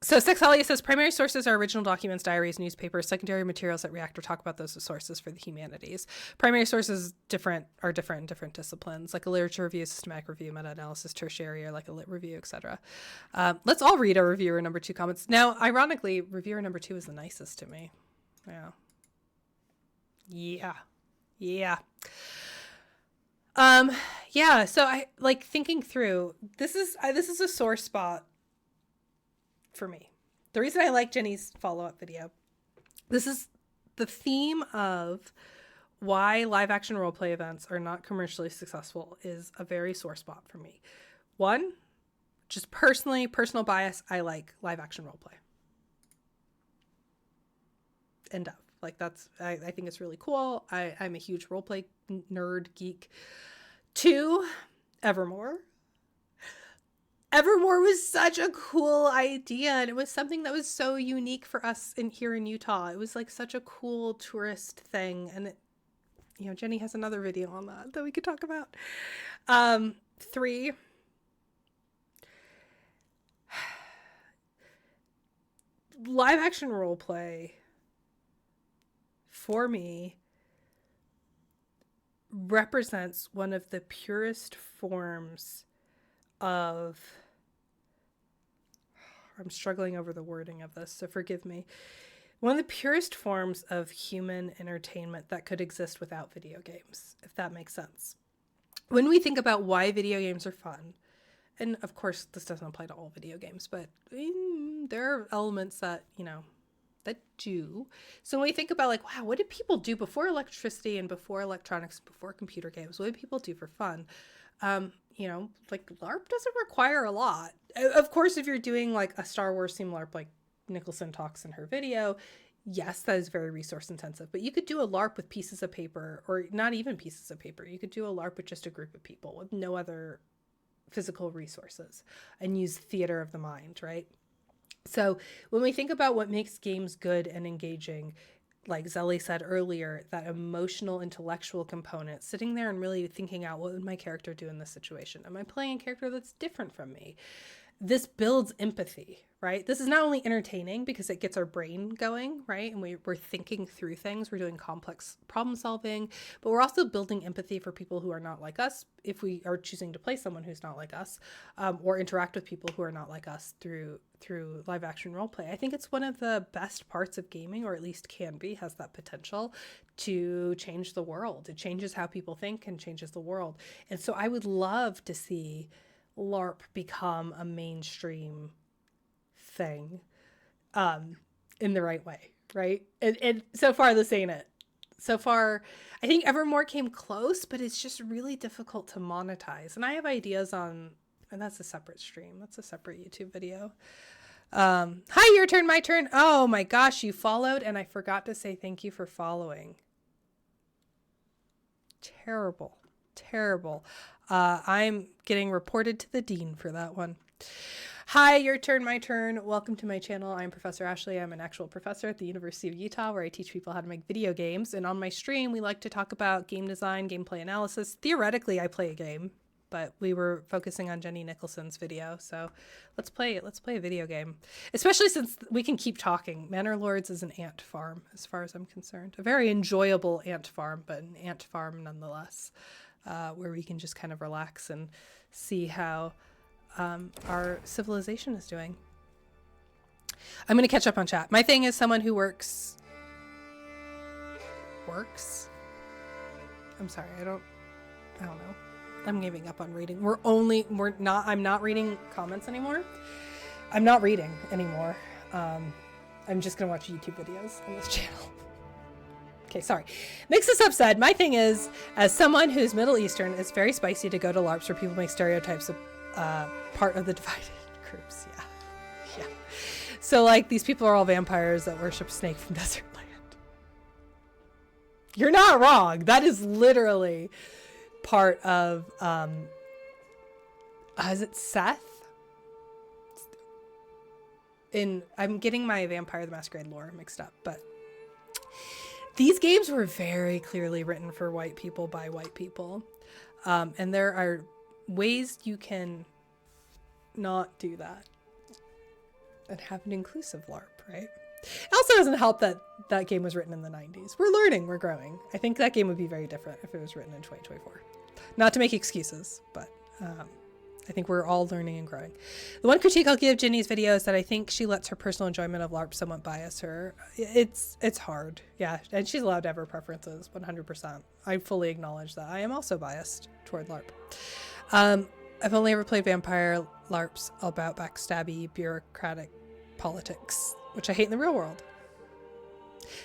Sexalia says primary sources are original documents, diaries, newspapers. Secondary materials that react or talk about those as sources for the humanities. Primary sources are different in different disciplines, like a literature review, systematic review, meta-analysis, tertiary, or like a lit review, etc. Let's all read our reviewer number 2 comments. Now, ironically, reviewer number 2 is the nicest to me. Yeah. So I like thinking through, this is a sore spot for me. The reason I like Jenny's follow-up video, this is the theme of why live action roleplay events are not commercially successful is a very sore spot for me. One, just personal bias, I like live action roleplay. End of. Like that's, I think it's really cool. I'm a huge roleplay nerd geek. 2, Evermore. Evermore was such a cool idea, and it was something that was so unique for us here in Utah. It was like such a cool tourist thing, and Jenny has another video on that we could talk about. 3, live action roleplay for me, represents one of the purest forms of, I'm struggling over the wording of this, so forgive me. One of the purest forms of human entertainment that could exist without video games, if that makes sense. When we think about why video games are fun, and of course this doesn't apply to all video games, but there are elements that, that do. So when we think about like, wow, what did people do before electricity and before electronics, before computer games? What did people do for fun? Like LARP doesn't require a lot. Of course, if you're doing like a Star Wars themed LARP, like Nicholson talks in her video, yes, that is very resource intensive, but you could do a LARP with pieces of paper, or not even pieces of paper. You could do a LARP with just a group of people with no other physical resources and use theater of the mind, right? So when we think about what makes games good and engaging, like Zelly said earlier, that emotional, intellectual component, sitting there and really thinking out, what would my character do in this situation? Am I playing a character that's different from me? This builds empathy, right? This is not only entertaining because it gets our brain going, right? And we're thinking through things, we're doing complex problem solving, but we're also building empathy for people who are not like us if we are choosing to play someone who's not like us, or interact with people who are not like us through live action role play. I think it's one of the best parts of gaming, or at least can be, has that potential to change the world. It changes how people think and changes the world. And so I would love to see LARP become a mainstream thing in the right way, right? And so far, this ain't it. So far, I think Evermore came close, but it's just really difficult to monetize. And I have ideas on, and that's a separate stream. That's a separate YouTube video. Hi, your turn, my turn. Oh my gosh, you followed, and I forgot to say thank you for following. Terrible, terrible. I'm getting reported to the dean for that one. Hi, your turn, my turn. Welcome to my channel. I'm Professor Ashley. I'm an actual professor at the University of Utah, where I teach people how to make video games. And on my stream, we like to talk about game design, gameplay analysis. Theoretically, I play a game, but we were focusing on Jenny Nicholson's video. So let's play a video game, especially since we can keep talking. Manor Lords is an ant farm, as far as I'm concerned. A very enjoyable ant farm, but an ant farm nonetheless. Where we can just kind of relax and see how our civilization is doing. I'm going to catch up on chat. My thing is someone who works? I'm sorry, I don't know. I'm giving up on reading. I'm not reading comments anymore. I'm not reading anymore. I'm just going to watch YouTube videos on this channel. Okay, sorry. Mix this up said, my thing is, as someone who's Middle Eastern, it's very spicy to go to LARPs where people make stereotypes of part of the divided groups. Yeah. So like these people are all vampires that worship Snake from Desert Land. You're not wrong. That is literally part of, is it Seth? I'm getting my Vampire the Masquerade lore mixed up, but these games were very clearly written for white people by white people. And there are ways you can not do that and have an inclusive LARP, right? It also doesn't help that that game was written in the 90s. We're learning, we're growing. I think that game would be very different if it was written in 2024. Not to make excuses, but I think we're all learning and growing. The one critique I'll give Ginny's video is that I think she lets her personal enjoyment of LARP somewhat bias her. It's hard, yeah, and she's allowed to have her preferences, 100%. I fully acknowledge that. I am also biased toward LARP. I've only ever played vampire LARPs about backstabby, bureaucratic politics, which I hate in the real world.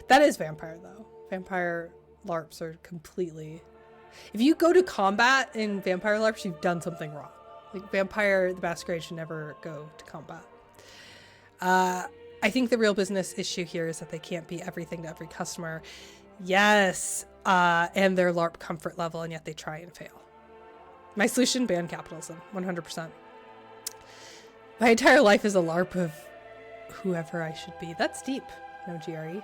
That is vampire, though. Vampire LARPs are completely... If you go to combat in vampire LARPs, you've done something wrong. Like, Vampire the Masquerade should never go to combat. I think the real business issue here is that they can't be everything to every customer. Yes, and their LARP comfort level, and yet they try and fail. My solution, ban capitalism, 100%. My entire life is a LARP of whoever I should be. That's deep, no GRE.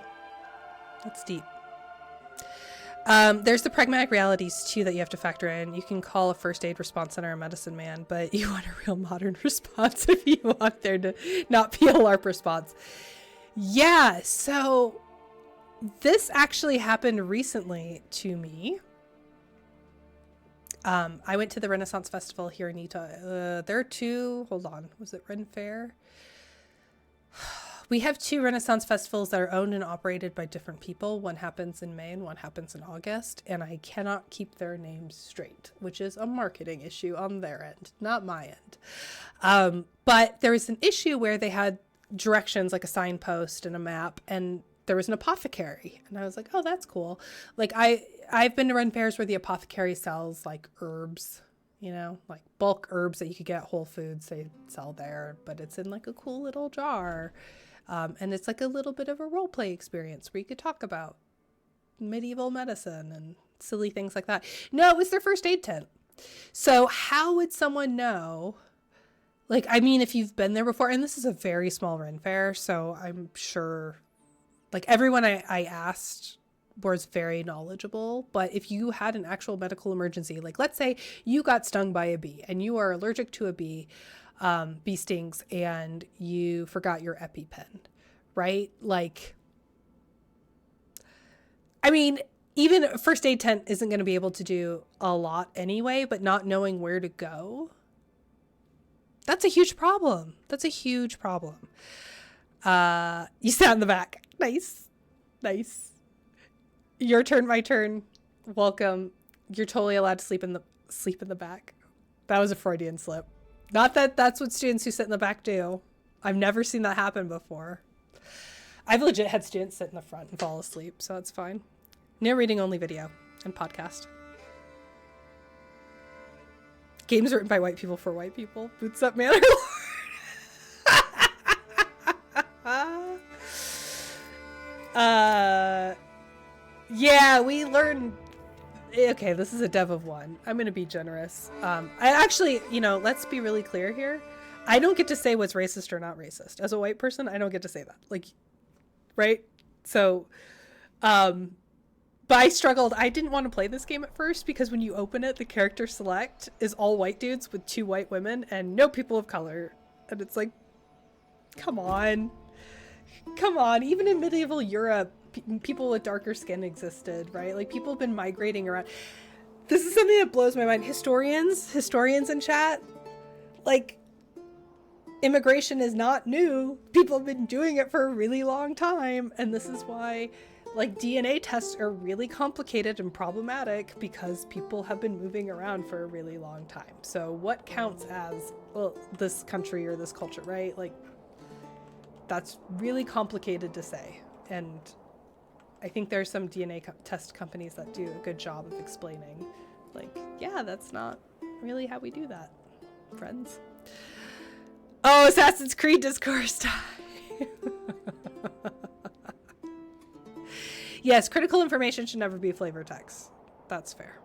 That's deep. There's the pragmatic realities too that you have to factor in. You can call a first aid response center a medicine man, but you want a real modern response if you want there to not be a LARP response. Yeah, so this actually happened recently to me. I went to the Renaissance Festival here in Utah. There are two, hold on, was it Ren Fair? We have two Renaissance festivals that are owned and operated by different people. One happens in May and one happens in August, and I cannot keep their names straight, which is a marketing issue on their end, not my end. But there was an issue where they had directions, like a signpost and a map, and there was an apothecary, and I was like, oh, that's cool. Like I've been to Ren Fairs where the apothecary sells like herbs, you know, like bulk herbs that you could get at Whole Foods, they sell there, but it's in like a cool little jar. And it's like a little bit of a role play experience where you could talk about medieval medicine and silly things like that. No, it was their first aid tent. So how would someone know? Like, I mean, if you've been there before, and this is a very small Ren Fair, so I'm sure like everyone I asked was very knowledgeable. But if you had an actual medical emergency, like let's say you got stung by a bee and you are allergic to a bee stings and you forgot your EpiPen, right? Like, I mean, even a first aid tent isn't going to be able to do a lot anyway, but not knowing where to go, that's a huge problem. That's a huge problem. You sat in the back. Nice. Nice. Your turn, my turn. Welcome. You're totally allowed to sleep in the back. That was a Freudian slip. Not that that's what students who sit in the back do. I've never seen that happen before. I've legit had students sit in the front and fall asleep, so that's fine. Narrating only video and podcast. Games written by white people for white people. Boots up, Manor Lord. Yeah, we learned. Okay, this is a dev of one. I'm gonna be generous. I actually, you know, let's be really clear here. I don't get to say what's racist or not racist. As a white person, I don't get to say that. Like, right? So, but I struggled. I didn't want to play this game at first because when you open it, the character select is all white dudes with 2 white women and no people of color. And it's like, come on. Come on. Even in medieval Europe, people with darker skin existed, right? Like, people have been migrating around. This is something that blows my mind. Historians in chat, like, immigration is not new. People have been doing it for a really long time. And this is why, like, DNA tests are really complicated and problematic because people have been moving around for a really long time. So what counts as, well, this country or this culture, right? Like, that's really complicated to say. And I think there's some DNA test companies that do a good job of explaining, like, yeah, that's not really how we do that, friends. Oh, Assassin's Creed discourse time. Yes, critical information should never be flavor text. That's fair.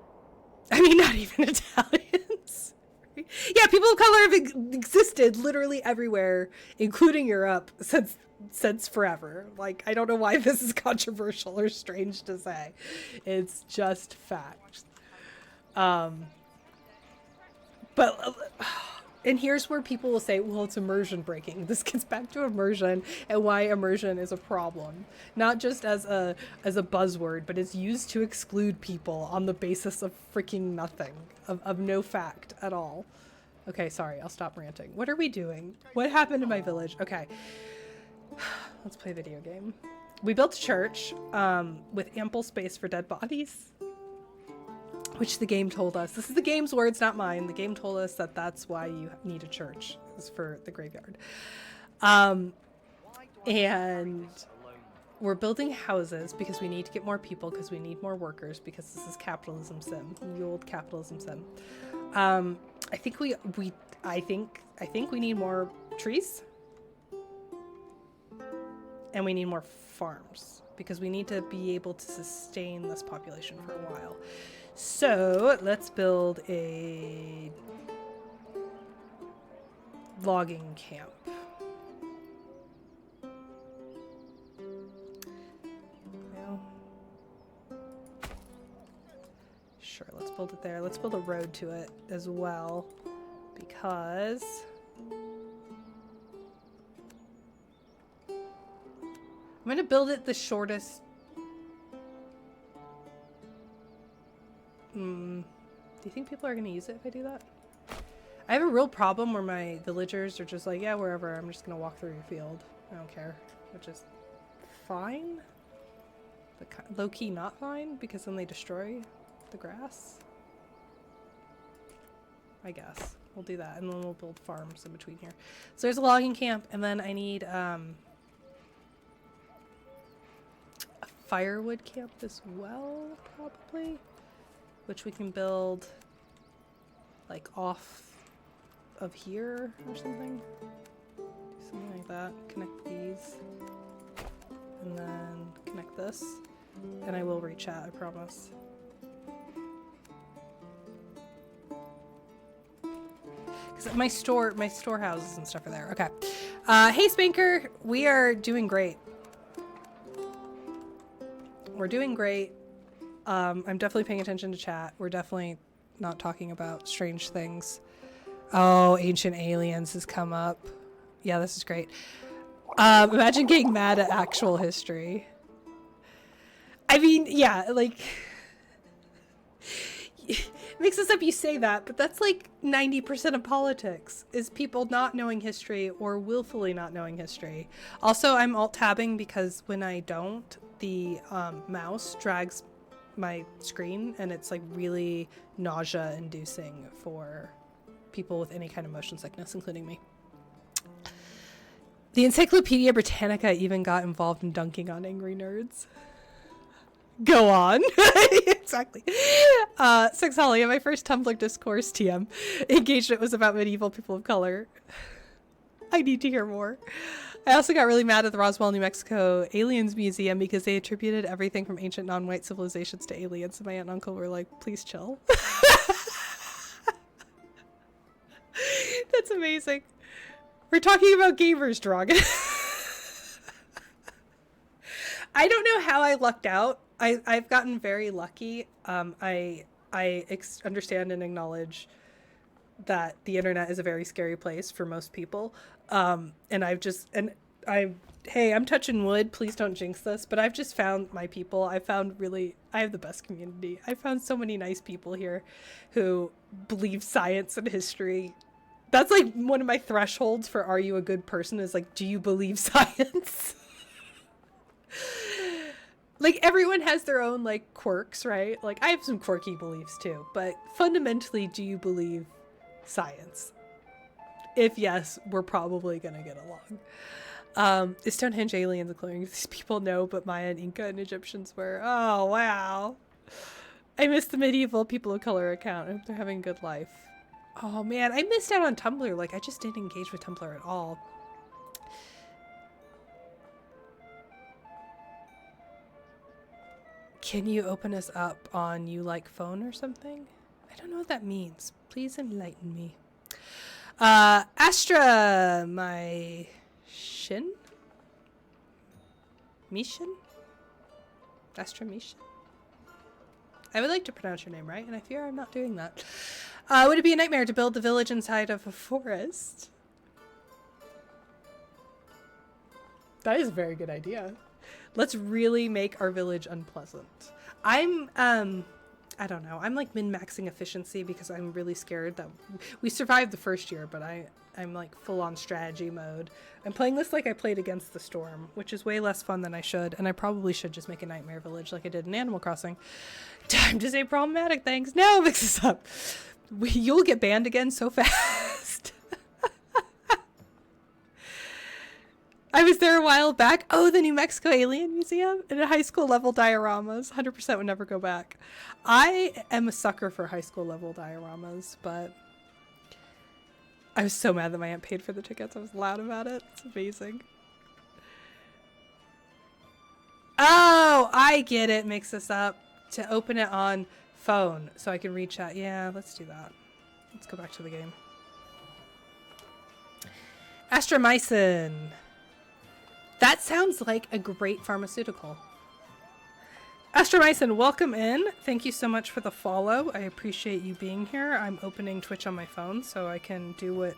I mean, not even Italians. Yeah, people of color have existed literally everywhere, including Europe, since forever. Like, I don't know why this is controversial or strange to say. It's just fact. But and here's where people will say, well, it's immersion breaking. This gets back to immersion and why immersion is a problem. Not just as a buzzword, but it's used to exclude people on the basis of freaking nothing, of no fact at all. Okay, sorry, I'll stop ranting. What are we doing? What happened in my village? Okay. Let's play a video game. We built a church with ample space for dead bodies, which the game told us. This is the game's words, not mine. The game told us that that's why you need a church, is for the graveyard. And we're building houses because we need to get more people, because we need more workers, because this is capitalism sim, the old capitalism sim. I think we need more trees. And we need more farms because we need to be able to sustain this population for a while. So let's build a logging camp. Well, sure, let's build it there. Let's build a road to it as well because I'm going to build it the shortest Do you think people are going to use it if I do that? I have a real problem where my villagers are just like, yeah, wherever. I'm just going to walk through your field. I don't care. Which is fine. But low-key not fine because then they destroy the grass. I guess. We'll do that. And then we'll build farms in between here. So there's a logging camp. And then I need a firewood camp as well, probably. Which we can build like off of here or something. Something like that. Connect these. And then connect this. And I will reach out, I promise. Because my storehouses and stuff are there. Okay. Hey Spanker, we are doing great. We're doing great. I'm definitely paying attention to chat. We're definitely not talking about strange things. Oh, Ancient Aliens has come up. Yeah, this is great. Imagine getting mad at actual history. I mean, yeah, like... It makes us up you say that, but that's like 90% of politics, is people not knowing history or willfully not knowing history. Also, I'm alt-tabbing because when I don't, the mouse drags my screen, and it's like really nausea-inducing for people with any kind of motion sickness, including me. The Encyclopedia Britannica even got involved in dunking on angry nerds. Go on. Exactly. Six Holly, my first Tumblr discourse TM engagement was about medieval people of color. I need to hear more. I also got really mad at the Roswell, New Mexico Aliens Museum because they attributed everything from ancient non-white civilizations to aliens. And my aunt and uncle were like, please chill. That's amazing. We're talking about gamers, Dragon. I don't know how I lucked out. I've gotten very lucky. I understand and acknowledge that the internet is a very scary place for most people. And I'm touching wood. Please don't jinx this. But I've just found my people. I have the best community. I found so many nice people here who believe science and history. That's like one of my thresholds for are you a good person is like, do you believe science? Like, everyone has their own, like, quirks, right? Like, I have some quirky beliefs, too. But fundamentally, do you believe science? If yes, we're probably gonna get along. Is Stonehenge aliens including these people know, but Maya and Inca and Egyptians were. Oh, wow. I missed the medieval people of color account. I hope they're having a good life. Oh, man. I missed out on Tumblr. Like, I just didn't engage with Tumblr at all. Can you open us up on You Like Phone or something? I don't know what that means. Please enlighten me. Astra, my shin? Mishin? Astra Mishin? I would like to pronounce your name right, and I fear I'm not doing that. Would it be a nightmare to build the village inside of a forest? That is a very good idea. Let's really make our village unpleasant. I don't know. I'm like min-maxing efficiency because I'm really scared that we survived the first year, but I'm like full on strategy mode. I'm playing this like I played Against the Storm, which is way less fun than I should. And I probably should just make a nightmare village like I did in Animal Crossing. Time to say problematic things. No, mix this up. You'll get banned again so fast. I was there a while back. Oh, the New Mexico Alien Museum and high school level dioramas. 100% would never go back. I am a sucker for high school level dioramas, but I was so mad that my aunt paid for the tickets. I was loud about it. It's amazing. Oh, I get it. Mix this up to open it on phone so I can read chat. Yeah, let's do that. Let's go back to the game. Astromycin. That sounds like a great pharmaceutical. Astromycin, welcome in. Thank you so much for the follow. I appreciate you being here. I'm opening Twitch on my phone so I can do what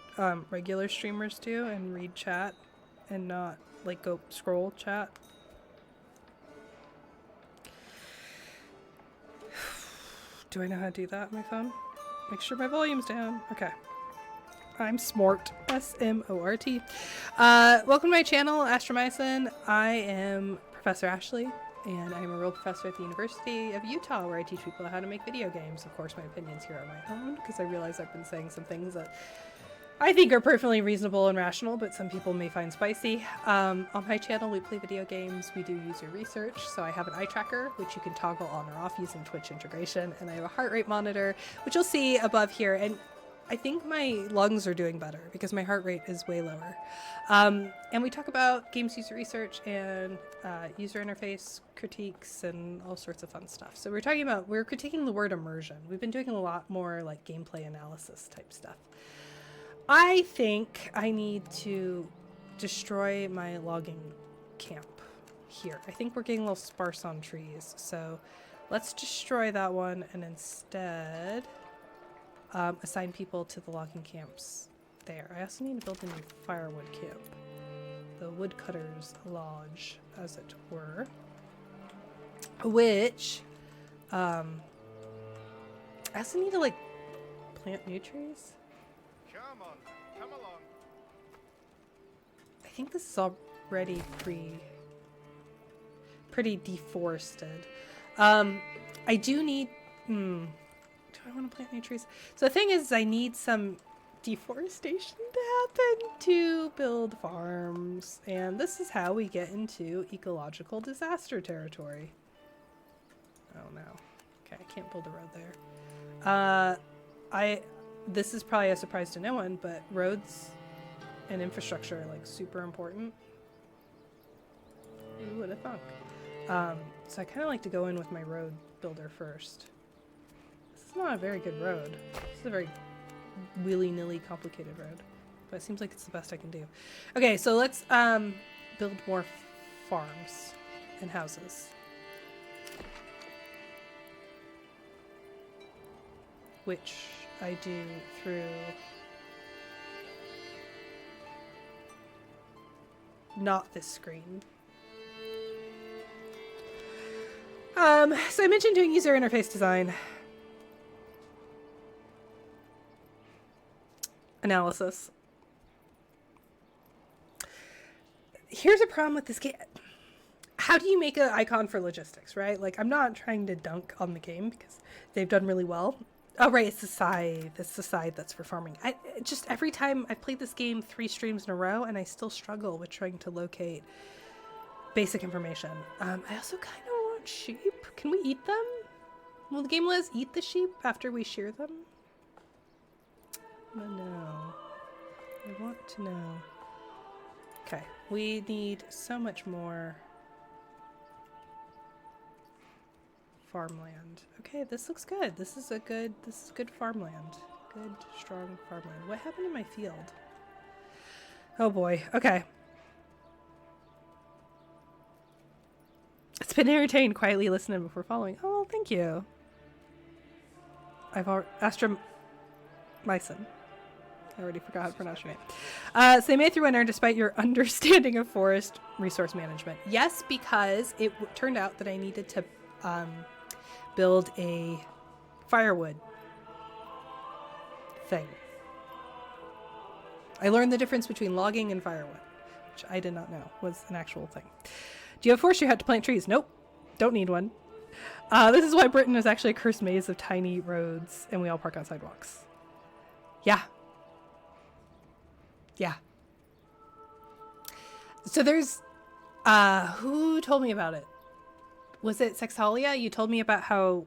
regular streamers do and read chat and not like go scroll chat. Do I know how to do that on my phone? Make sure my volume's down. Okay. I'm smart. S-M-O-R-T. Welcome to my channel, Astromycin. I am Professor Ashley, and I'm a real professor at the University of Utah, where I teach people how to make video games. Of course, my opinions here are my own, because I realize I've been saying some things that I think are perfectly reasonable and rational, but some people may find spicy. On my channel, we play video games. We do user research. So I have an eye tracker, which you can toggle on or off using Twitch integration. And I have a heart rate monitor, which you'll see above here. And I think my lungs are doing better because my heart rate is way lower. And we talk about games user research and user interface critiques and all sorts of fun stuff. So we're critiquing the word immersion. We've been doing a lot more like gameplay analysis type stuff. I think I need to destroy my logging camp here. I think we're getting a little sparse on trees. So let's destroy that one and instead assign people to the logging camps there. I also need to build a new firewood camp. The woodcutters lodge, as it were. Which, I also need to like plant new trees. Come along. I think this is already pretty deforested. I do need, do I want to plant new trees? So the thing is, I need some deforestation to happen to build farms. And this is how we get into ecological disaster territory. Oh no. Okay, I can't build a road there. This is probably a surprise to no one, but roads and infrastructure are like super important. Who would have thunk? So I kind of like to go in with my road builder first. This is not a very good road. This is a very willy-nilly complicated road, but it seems like it's the best I can do. Okay, so let's build more farms and houses. Which I do through not this screen. So I mentioned doing user interface design analysis. Here's a problem with this game. How do you make an icon for logistics, right? Like, I'm not trying to dunk on the game because they've done really well. Oh, right, it's the scythe. It's the scythe that's for farming. Just every time I've played this game 3 streams in a row, and I still struggle with trying to locate basic information. I also kind of want sheep. Can we eat them? Will the game let us eat the sheep after we shear them? I don't know. I want to know. Okay, we need so much more farmland. Okay, this looks good. This is good farmland. Good, strong farmland. What happened to my field? Oh boy. Okay. It's been entertaining quietly listening before following. Oh, thank you. Astromycin. I already forgot how to pronounce your name. So they made it through winter despite your understanding of forest resource management. Yes, because it turned out that I needed to build a firewood thing. I learned the difference between logging and firewood, which I did not know was an actual thing. Do you have forestry hut to plant trees? Nope. Don't need one. This is why Britain is actually a cursed maze of tiny roads and we all park on sidewalks. Yeah. Yeah. So there's, who told me about it? Was it Sexalia? You told me about how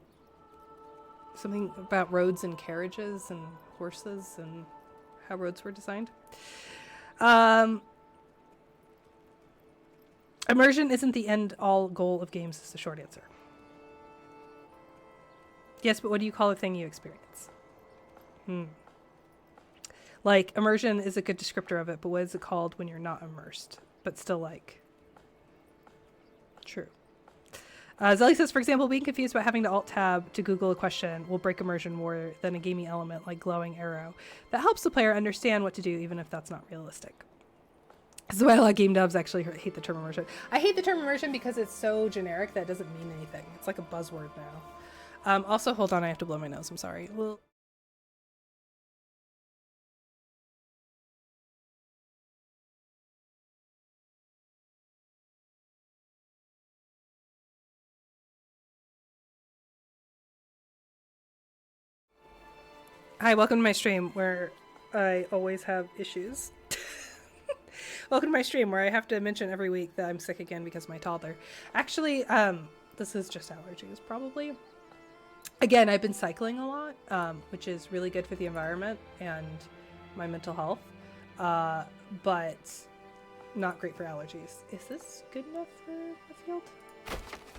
something about roads and carriages and horses and how roads were designed. Immersion isn't the end-all goal of games is the short answer. Yes, but what do you call a thing you experience? Like, immersion is a good descriptor of it, but what is it called when you're not immersed? But still, like, true. Zelly says, for example, being confused about having to alt-tab to Google a question will break immersion more than a gaming element like glowing arrow. That helps the player understand what to do, even if that's not realistic. This is why a lot of game devs actually hate the term immersion. I hate the term immersion because it's so generic that it doesn't mean anything. It's like a buzzword Also, hold on, I have to blow my nose. I'm sorry. Well. Hi, welcome to my stream where I always have issues. Welcome to my stream where I have to mention every week that I'm sick again because of my toddler. Actually, this is just allergies, probably. Again, I've been cycling a lot, which is really good for the environment and my mental health, but not great for allergies. Is this good enough for a field?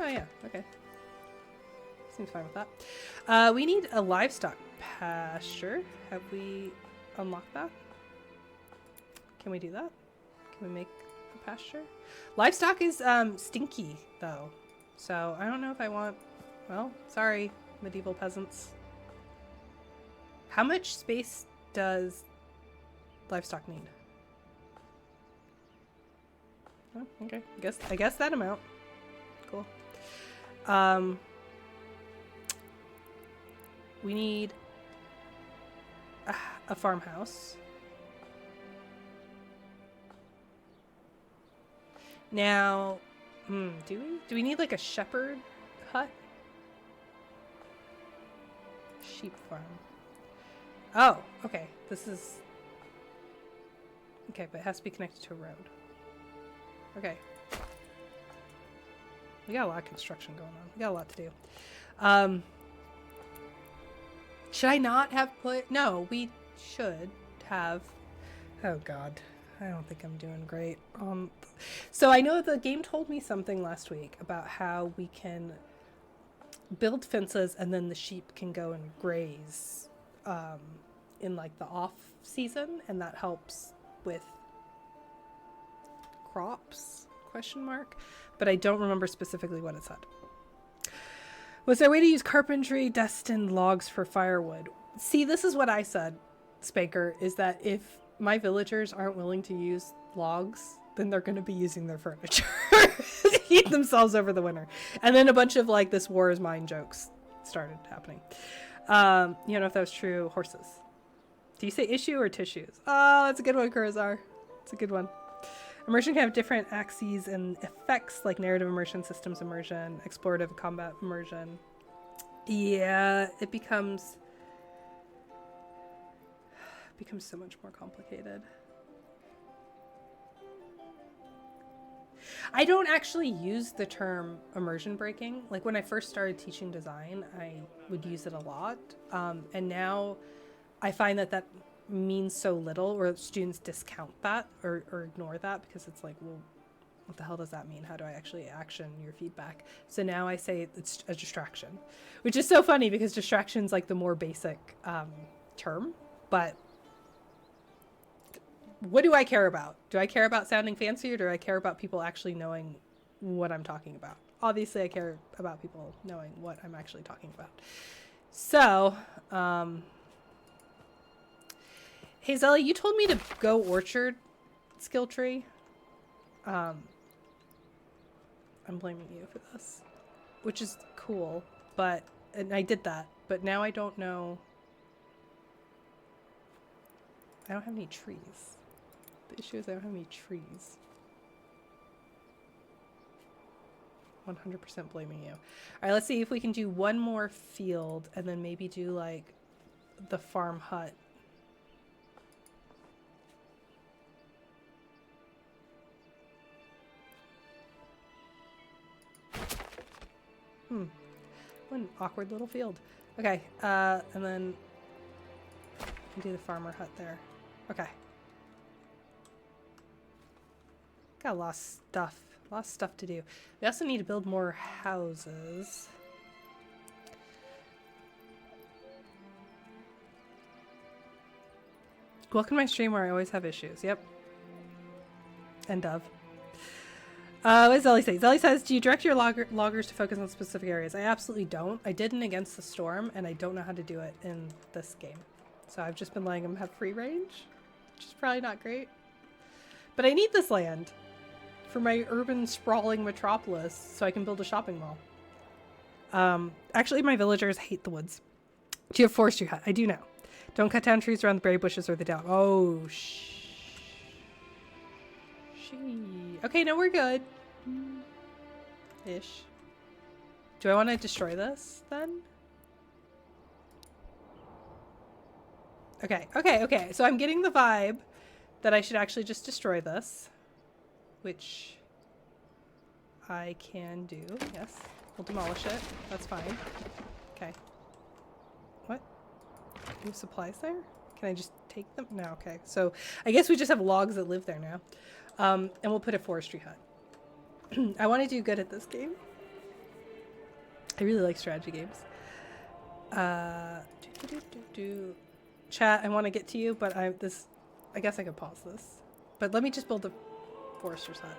Oh yeah, okay. Seems fine with that. We need a livestock pasture. Have we unlocked that? Can we do that? Can we make a pasture? Livestock is stinky though, so I don't know if I want. Well, sorry, medieval peasants. How much space does livestock need? Oh, okay, I guess that amount. Cool. We need a farmhouse. Now, do we need like a shepherd hut? Sheep farm. Oh, okay. This is okay, but it has to be connected to a road. Okay. We got a lot of construction going on. We got a lot to do. Should I not have put... No, we should have... Oh, God. I don't think I'm doing great. So I know the game told me something last week about how we can build fences and then the sheep can go and graze in, like, the off-season, and that helps with crops, ? But I don't remember specifically what it said. Was there a way to use carpentry destined logs for firewood? See, this is what I said, Spanker, is that if my villagers aren't willing to use logs, then they're going to be using their furniture to heat themselves over the winter. And then a bunch of like this war is mine jokes started happening. You don't know if that was true. Horses. Do you say issue or tissues? Oh, that's a good one, Kurazar. It's a good one. Immersion can have different axes and effects like narrative immersion, systems immersion, explorative combat immersion. Yeah, it becomes so much more complicated. I don't actually use the term immersion breaking. Like when I first started teaching design, I would use it a lot. And now I find that means so little, or students discount that or ignore that because it's like, well, what the hell does that mean? How do I actually action your feedback? So now I say it's a distraction, which is so funny because distraction's like the more basic term, but what do I care about? Do I care about sounding fancy, or do I care about people actually knowing what I'm talking about? Obviously I care about people knowing what I'm actually talking about. So, hey Zelly, you told me to go orchard skill tree. I'm blaming you for this, which is cool, and I did that, but now I don't know. I don't have any trees. The issue is I don't have any trees. 100% blaming you. All right, let's see if we can do one more field and then maybe do like the farm hut. What an awkward little field. Okay, and then we can do the farmer hut there. Okay. Got a lot of stuff to do. We also need to build more houses. Welcome to my stream where I always have issues. Yep. And Dove. What does Zelly say? Zelly says, do you direct your loggers to focus on specific areas? I absolutely don't. I didn't Against the Storm, and I don't know how to do it in this game. So I've just been letting them have free range, which is probably not great. But I need this land for my urban sprawling metropolis so I can build a shopping mall. Actually, my villagers hate the woods. Do you have forestry hut? I do now. Don't cut down trees around the berry bushes or the down. Oh, okay, no, we're good. Ish. Do I want to destroy this then? Okay. So I'm getting the vibe that I should actually just destroy this, which I can do. Yes, we'll demolish it. That's fine. Okay. What? Any supplies there? Can I just take them? No, okay. So I guess we just have logs that live there now. And we'll put a forestry hut. I want to do good at this game. I really like strategy games. Chat, I want to get to you, but I guess I could pause this. But let me just build a forester's hut.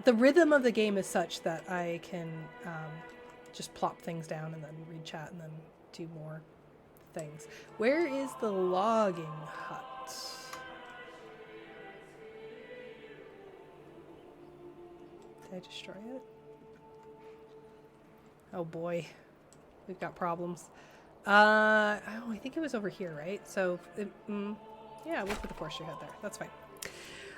The rhythm of the game is such that I can just plop things down and then read chat and then do more things. Where is the logging hut? Did I destroy it? Oh boy, we've got problems. Oh, I think it was over here, right? So, yeah, we'll put the forestry hut there. That's fine.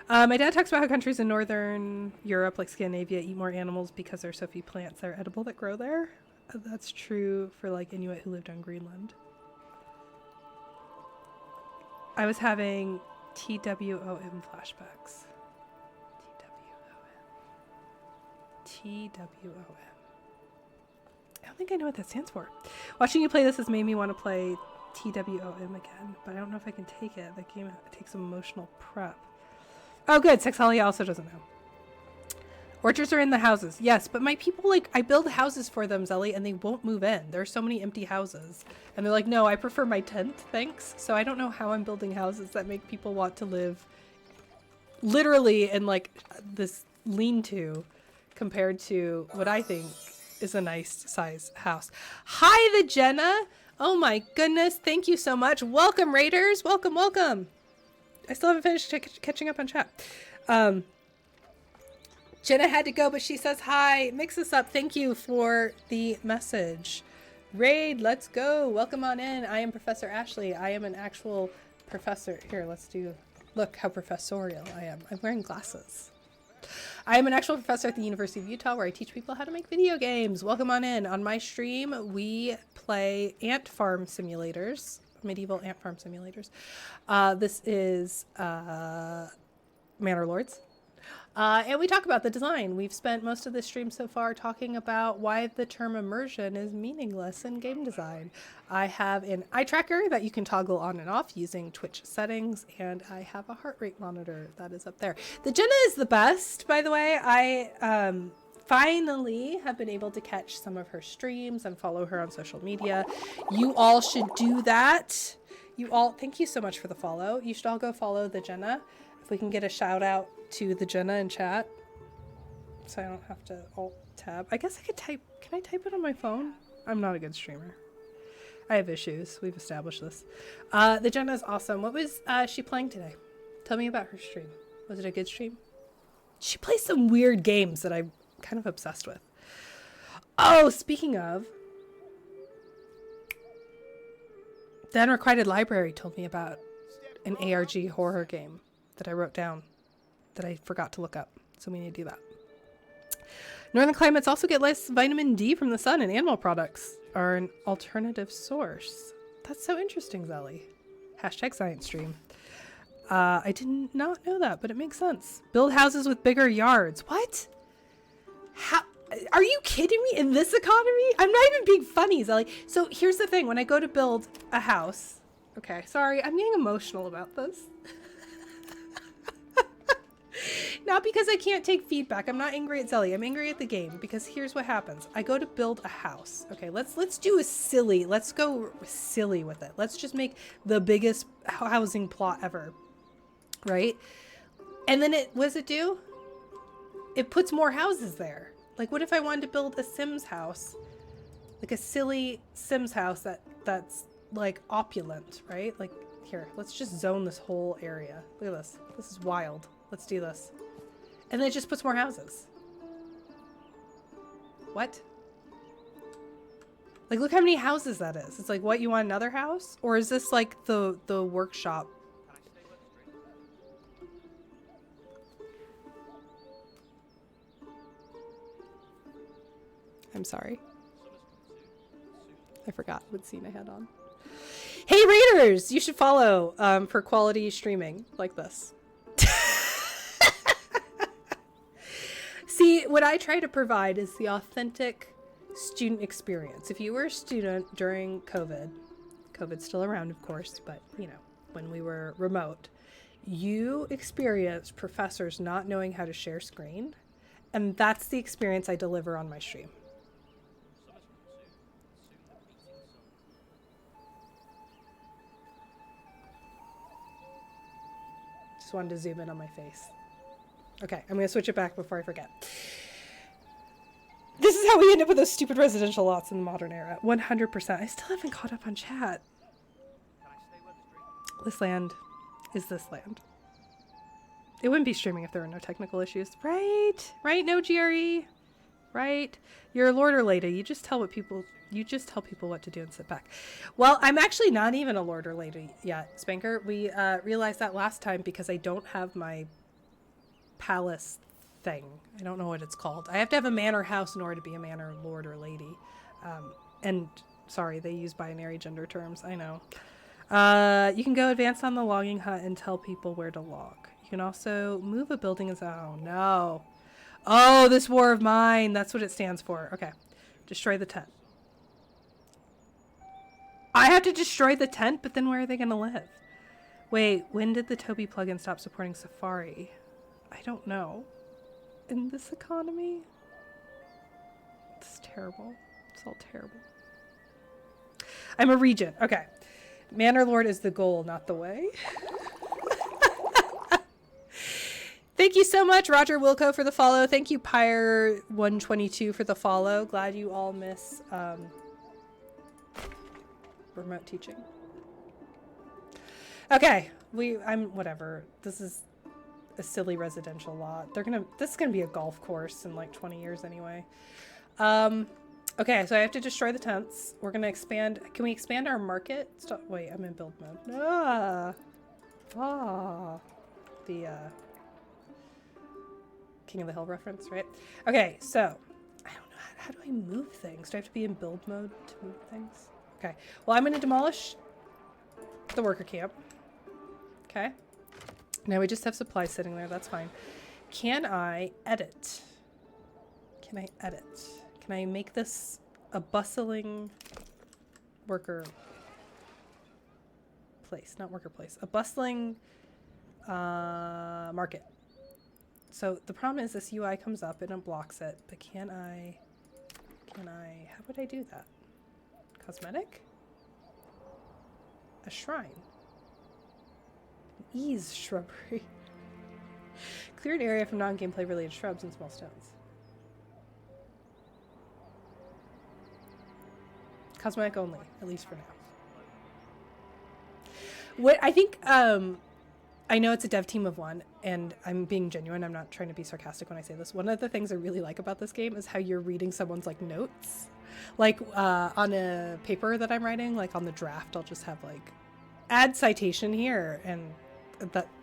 My dad talks about how countries in northern Europe, like Scandinavia, eat more animals because there are so few plants that are edible that grow there. That's true for like Inuit who lived on Greenland. I was having TWOM flashbacks. TWOM. I don't think I know what that stands for. Watching you play this has made me want to play TWOM again, but I don't know if I can take it. That game takes some emotional prep. Oh, good. Sexalia also doesn't know. Orchards are in the houses. Yes, but my people, like, I build houses for them, Zelly, and they won't move in. There are so many empty houses. And they're like, no, I prefer my tent, thanks. So I don't know how I'm building houses that make people want to live literally in, like, this lean-to compared to what I think is a nice size house. Hi, the Jenna. Oh my goodness. Thank you so much. Welcome, Raiders. Welcome, welcome. I still haven't finished catching up on chat. Jenna had to go, but she says hi. Mix this up. Thank you for the message. Raid, let's go. Welcome on in. I am Professor Ashley. I am an actual professor. Here, let's do... Look how professorial I am. I'm wearing glasses. I am an actual professor at the University of Utah where I teach people how to make video games. Welcome on in. On my stream, we play ant farm simulators. Medieval ant farm simulators. This is Manor Lords. And we talk about the design. We've spent most of this stream so far talking about why the term immersion is meaningless in game design. I have an eye tracker that you can toggle on and off using Twitch settings, and I have a heart rate monitor that is up there. The Jenna is the best, by the way. I finally have been able to catch some of her streams and follow her on social media. You all should do that. You all, thank you so much for the follow. You should all go follow the Jenna. If we can get a shout out to the Jenna in chat, so I don't have to alt tab. I guess I could type. Can I type it on my phone? I'm not a good streamer. I have issues. We've established this. The Jenna is awesome. What was she playing today? Tell me about her stream. Was it a good stream? She plays some weird games that I'm kind of obsessed with. Oh, speaking of, the Unrequited Library told me about an ARG horror game that I wrote down that I forgot to look up. So we need to do that. Northern climates also get less vitamin D from the sun, and animal products are an alternative source. That's so interesting, Zelly. Hashtag science stream. I did not know that, but it makes sense. Build houses with bigger yards. What? How? Are you kidding me? In this economy? I'm not even being funny, Zelly. So here's the thing. When I go to build a house... Okay, sorry. I'm getting emotional about this. Not because I can't take feedback. I'm not angry at Zelly. I'm angry at the game because here's what happens. I go to build a house. Okay, let's do a silly. Let's go silly with it. Let's just make the biggest housing plot ever. Right? And then what does it do? It puts more houses there. Like, what if I wanted to build a Sims house? Like a silly Sims house that's like opulent, right? Like, here, let's just zone this whole area. Look at this. This is wild. Let's do this. And then it just puts more houses. What? Like, look how many houses that is. It's like, what, you want another house? Or is this like the workshop? I'm sorry. I forgot what scene I had on. Hey Raiders! You should follow for quality streaming like this. See, what I try to provide is the authentic student experience. If you were a student during COVID, COVID's still around, of course, but you know, when we were remote, you experienced professors not knowing how to share screen, and that's the experience I deliver on my stream. Just wanted to zoom in on my face. Okay, I'm going to switch it back before I forget. This is how we end up with those stupid residential lots in the modern era. 100%. I still haven't caught up on chat. This land is this land. It wouldn't be streaming if there were no technical issues. Right? Right? No GRE? Right? You're a lord or lady. You just tell people what to do and sit back. Well, I'm actually not even a lord or lady yet, Spanker. We realized that last time because I don't have my palace thing. I don't know what it's called. I have to have a manor house in order to be a manor lord or lady. And sorry, they use binary gender terms. I know. You can go advanced on the logging hut and tell people where to log. You can also move a building as oh no. Oh, this war of mine. That's what it stands for. Okay. Destroy the tent. I have to destroy the tent, but then where are they going to live? Wait, when did the Toby plugin stop supporting Safari? I don't know. In this economy? It's terrible. It's all terrible. I'm a regent. Okay. Manor Lord is the goal, not the way. Thank you so much, Roger Wilco, for the follow. Thank you, Pyre122, for the follow. Glad you all miss remote teaching. Okay, whatever. This is a silly residential lot. This is gonna be a golf course in like 20 years anyway. Okay, so I have to destroy the tents. We're gonna expand. Can we expand our market? Stop. Wait, I'm in build mode. The King of the Hill reference, right? Okay, so I don't know. How do I move things? Do I have to be in build mode to move things? Okay. Well, I'm gonna demolish the worker camp. Okay. Now we just have supplies sitting there. That's fine. Can I edit? Can I edit? Can I make this a bustling worker place? Not worker place. A bustling market. So the problem is this UI comes up and it blocks it. But can I, how would I do that? Cosmetic? A shrine. Ease shrubbery. Clear an area from non-gameplay related shrubs and small stones. Cosmetic only, at least for now. What I think, I know it's a dev team of one, and I'm being genuine. I'm not trying to be sarcastic when I say this. One of the things I really like about this game is how you're reading someone's like notes. Like on a paper that I'm writing, like on the draft, I'll just have like add citation here, and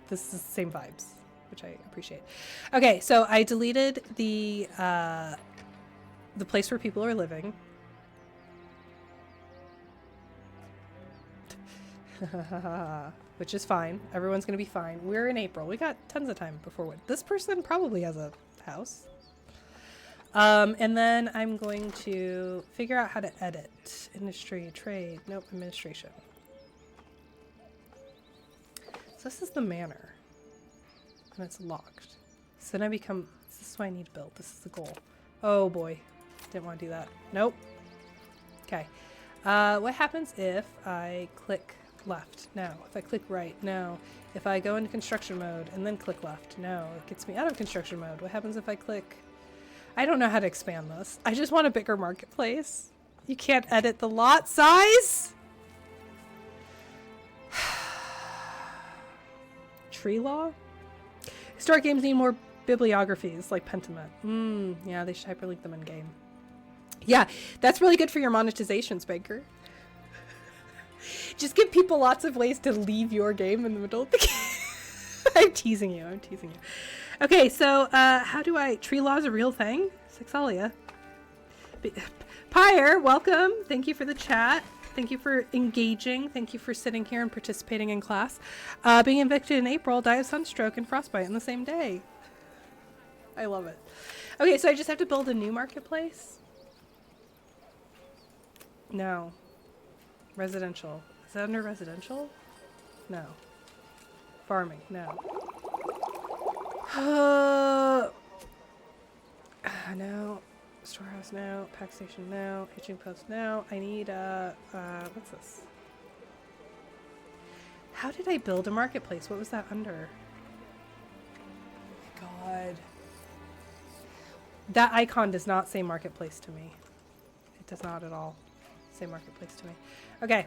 this is the same vibes, which I appreciate. Okay, so I deleted the place where people are living. Which is fine. Everyone's gonna be fine. We're in April. We got tons of time before what this person probably has a house. And then I'm going to figure out how to edit. Industry, trade, nope, administration. So this is the manor. And it's locked. So then this is what I need to build. This is the goal. Oh boy. Didn't want to do that. Nope. Okay. What happens if I click left? No. If I click right? No. If I go into construction mode and then click left? No. It gets me out of construction mode. What happens if I click... I don't know how to expand this. I just want a bigger marketplace. You can't edit the lot size? Tree law? Historic games need more bibliographies like Pentiment. Yeah, they should hyperlink them in game. Yeah, that's really good for your monetization, Spanker. Just give people lots of ways to leave your game in the middle of the game. I'm teasing you. Okay, so how do I... Tree law is a real thing? Sexalia. Pyre, welcome. Thank you for the chat. Thank you for engaging. Thank you for sitting here and participating in class. Being evicted in April, die of sunstroke and frostbite in the same day. I love it. Okay, so I just have to build a new marketplace? No. Residential. Is that under residential? No. Farming. No. No. Storehouse. No. Pack station. No. Hitching post. No. I need what's this? How did I build a marketplace? What was that under? Oh my God. That icon does not say marketplace to me. It does not at all say marketplace to me. Okay.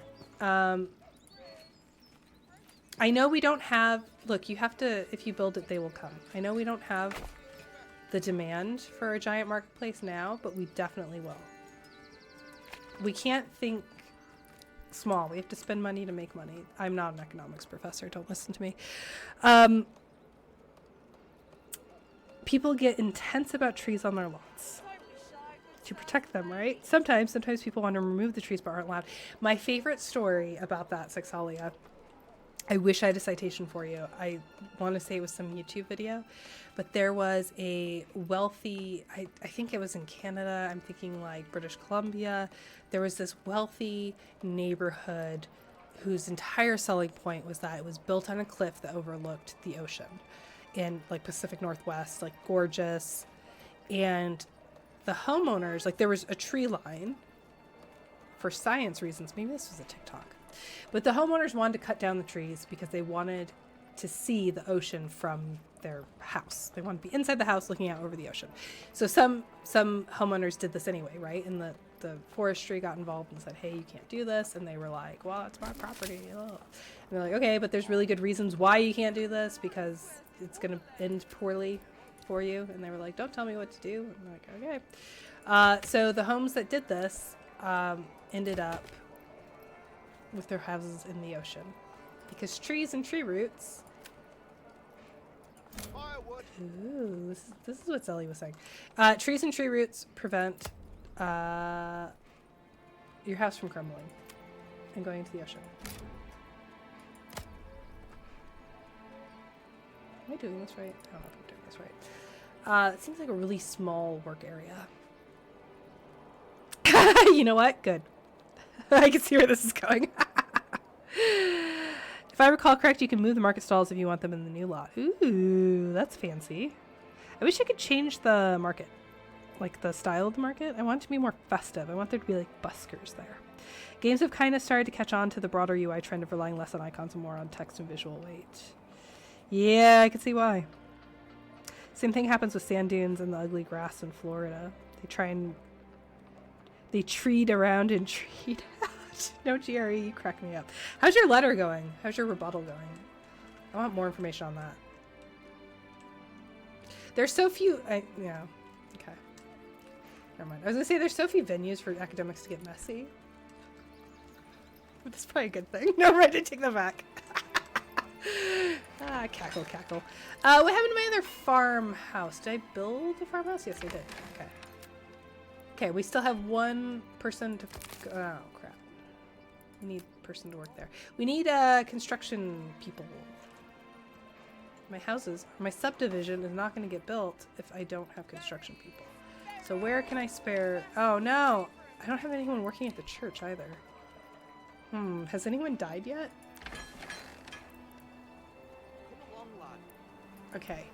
I know we don't have... Look, you have to... If you build it, they will come. I know we don't have the demand for a giant marketplace now, but we definitely will. We can't think small. We have to spend money to make money. I'm not an economics professor. Don't listen to me. People get intense about trees on their lawns to protect them, right? Sometimes people want to remove the trees but aren't allowed. My favorite story about that, Sexalia, I wish I had a citation for you. I want to say it was some YouTube video, but there was a wealthy, I think it was in Canada, I'm thinking like British Columbia. There was this wealthy neighborhood whose entire selling point was that it was built on a cliff that overlooked the ocean in like Pacific Northwest, like gorgeous. And the homeowners, like there was a tree line for science reasons. Maybe this was a TikTok. But the homeowners wanted to cut down the trees because they wanted to see the ocean from their house. They wanted to be inside the house looking out over the ocean. So some homeowners did this anyway, right? And the forestry got involved and said, hey, you can't do this. And they were like, well, it's my property. Ugh. And they're like, okay, but there's really good reasons why you can't do this because it's going to end poorly for you. And they were like, don't tell me what to do. And I'm like, okay. So the homes that did this ended up with their houses in the ocean because trees and tree roots. Ooh, this is what Zelly was saying. Trees and tree roots prevent your house from crumbling and going into the ocean. Am I doing this right? I don't know if I'm doing this right. It seems like a really small work area. You know what? Good. I can see where this is going. If I recall correct, you can move the market stalls if you want them in the new lot. Ooh, that's fancy. I wish I could change the market, like the style of the market. I want it to be more festive. I want there to be like buskers there. Games have kind of started to catch on to the broader UI trend of relying less on icons and more on text and visual weight. Yeah, I can see why. Same thing happens with sand dunes and the ugly grass in Florida. They treed around and treed out. No, GRE, you crack me up. How's your letter going? How's your rebuttal going? I want more information on that. There's so few... yeah. Okay. Never mind. I was going to say there's so few venues for academics to get messy. But that's probably a good thing. No, I'm ready to take that back. Cackle. What happened to my other farmhouse? Did I build a farmhouse? Yes, I did. Okay. Okay, we still have one person to... Oh, crap. We need a person to work there. We need construction people. My subdivision is not going to get built if I don't have construction people. So where can I spare... Oh, no. I don't have anyone working at the church either. Has anyone died yet? Okay.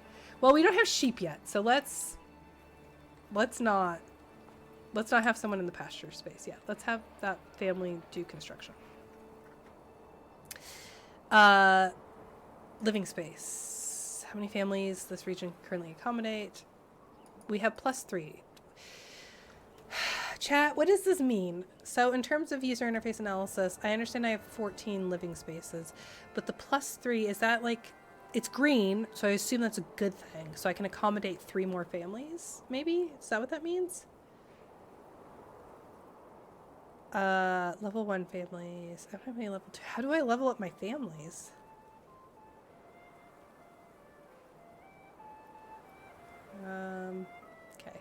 Well, we don't have sheep yet, so let's not have someone in the pasture space yet. Let's have that family do construction. Living space. How many families this region currently accommodate? We have +3. Chat, what does this mean? So in terms of user interface analysis, I understand I have 14 living spaces, but the +3, is that like, it's green, so I assume that's a good thing. So I can accommodate 3 more families, maybe? Is that what that means? Level 1 families. I don't have any level 2. How do I level up my families? Okay.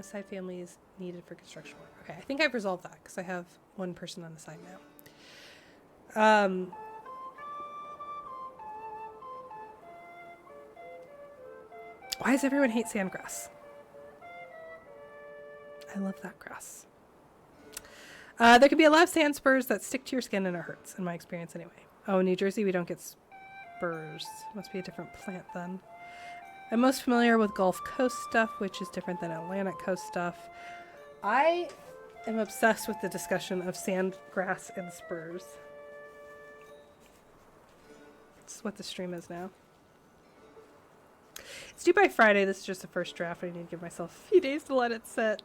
Side families needed for construction work. Okay, I think I've resolved that because I have one person on the side now. Why does everyone hate sandgrass? I love that grass. There can be a lot of sand spurs that stick to your skin and it hurts, in my experience anyway. Oh, in New Jersey we don't get spurs. Must be a different plant then. I'm most familiar with Gulf Coast stuff, which is different than Atlantic Coast stuff. I am obsessed with the discussion of sand, grass, and spurs. This is what the stream is now. It's due by Friday. This is just the first draft. I need to give myself a few days to let it sit.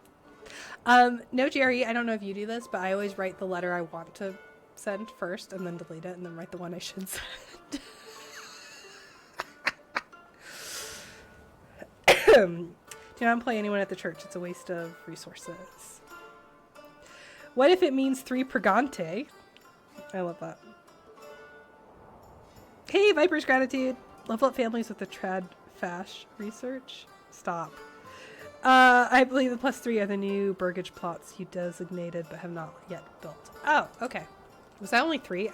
No, Jerry, I don't know if you do this, but I always write the letter I want to send first and then delete it and then write the one I should send. Do not employ anyone at the church. It's a waste of resources. What if it means 3 pregante? I love that. Hey, Viper's gratitude. Level up families with the trad fash research. Stop. I believe the +3 are the new burgage plots you designated but have not yet built. Oh, okay. Was that only 3?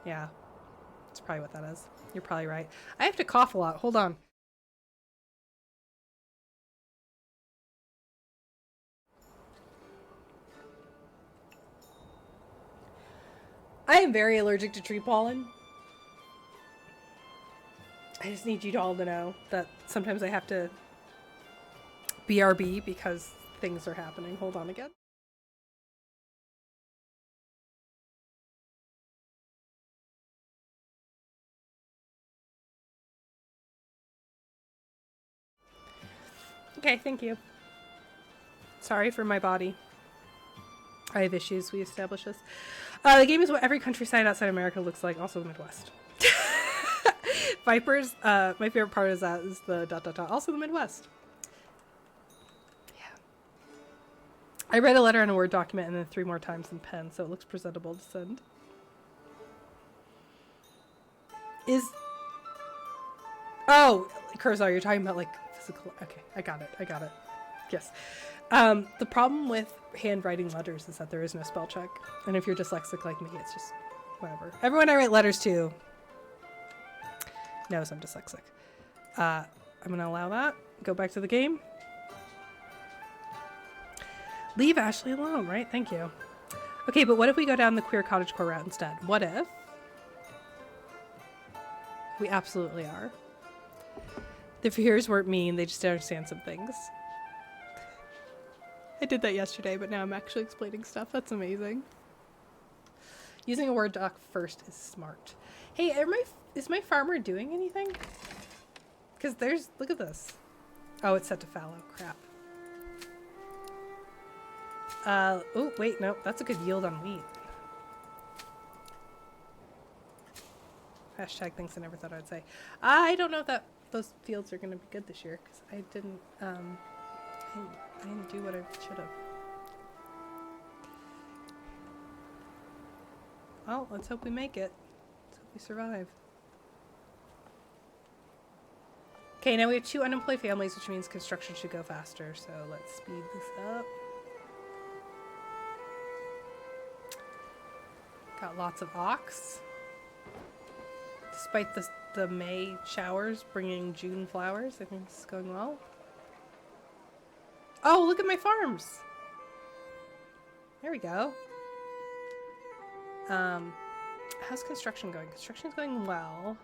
Yeah. That's probably what that is. You're probably right. I have to cough a lot. Hold on. I am very allergic to tree pollen. I just need you all to know that sometimes I have to BRB because things are happening. Hold on again. Okay, thank you. Sorry for my body. I have issues. We established this. The game is what every countryside outside America looks like, also the Midwest. Vipers, my favorite part is that is the ... also the Midwest. Yeah. I read a letter in a Word document and then 3 more times in pen, so it looks presentable to send. Oh, Kurzar, you're talking about like physical. Okay, I got it. Yes. The problem with handwriting letters is that there is no spell check. And if you're dyslexic like me, it's just whatever. Everyone I write letters to knows I'm dyslexic. I'm going to allow that. Go back to the game. Leave Ashley alone, right? Thank you. Okay, but what if we go down the queer cottagecore route instead? What if we absolutely are? The fears weren't mean, they just understand some things. I did that yesterday, but now I'm actually explaining stuff. That's amazing. Using a Word doc first is smart. Hey, is my farmer doing anything? Because look at this. Oh, it's set to fallow. Crap. Oh, wait, no, that's a good yield on wheat. Hashtag things I never thought I'd say. I don't know if those fields are going to be good this year, because I didn't do what I should have. Well, let's hope we make it. Let's hope we survive. Okay, now we have 2 unemployed families, which means construction should go faster. So let's speed this up. Got lots of ox. Despite the May showers bringing June flowers, I think this is going well. Oh, look at my farms. There we go. How's construction going? Construction's going well.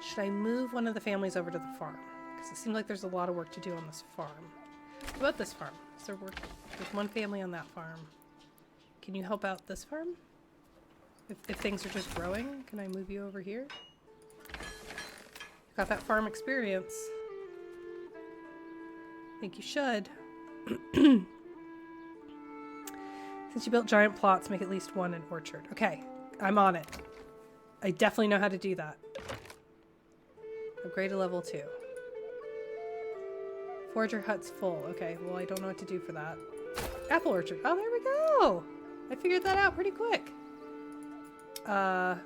Should I move one of the families over to the farm? Because it seems like there's a lot of work to do on this farm. What about this farm? Is there work? There's one family on that farm. Can you help out this farm? If things are just growing, can I move you over here? Got that farm experience. I think you should. Since you built giant plots, make at least 1 an orchard. Okay, I'm on it. I definitely know how to do that. Upgrade to level 2. Forager hut's full. Okay, well I don't know what to do for that. Apple orchard. Oh, there we go. I figured that out pretty quick. Not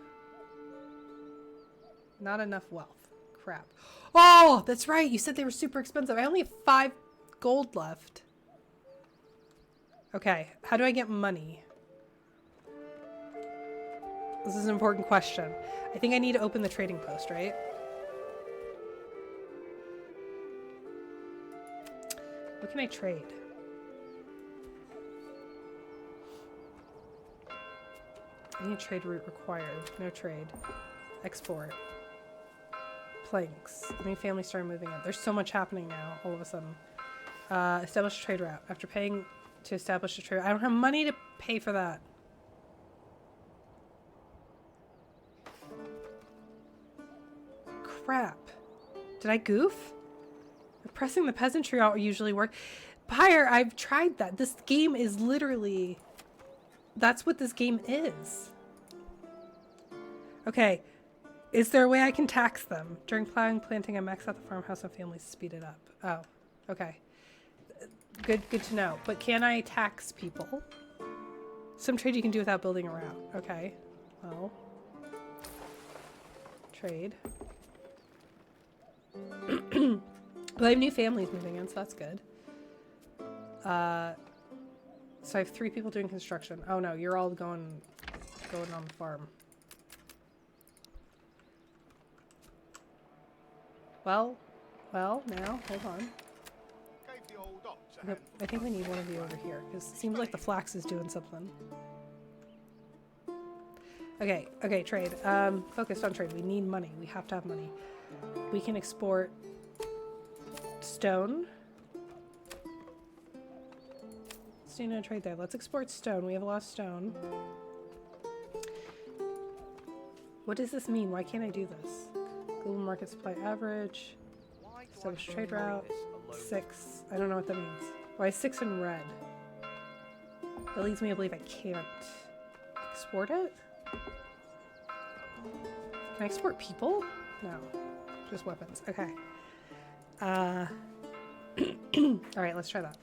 enough wealth. Crap. Oh, that's right. You said they were super expensive. I only have 5 gold left. Okay. How do I get money? This is an important question. I think I need to open the trading post, right? What can I trade? I need a trade route required. No trade. Export. Planks. I think families started moving in. There's so much happening now, all of a sudden. Establish a trade route. After paying to establish a trade route. I don't have money to pay for that. Crap. Did I goof? Pressing the peasantry out usually work. Pyre, I've tried that. This game is literally... That's what this game is. Okay. Is there a way I can tax them? During plowing, planting, I max out the farmhouse and families to speed it up. Oh, okay. Good to know. But can I tax people? Some trade you can do without building a route. Okay. Well. Trade. Well, I have new families moving in, so that's good. So I have 3 people doing construction. Oh no, you're all going on the farm. Well, now, hold on. I think we need one of you over here, because it seems like the flax is doing something. Okay, trade. Focused on trade. We need money. We have to have money. We can export stone. Let's do no trade there. Let's export stone. We have a lot of stone. What does this mean? Why can't I do this? Global market supply average. Establish trade route. 6. I don't know what that means. Why is 6 in red? That leads me to believe I can't export it? Can I export people? No. Just weapons. Okay. Alright, let's try that.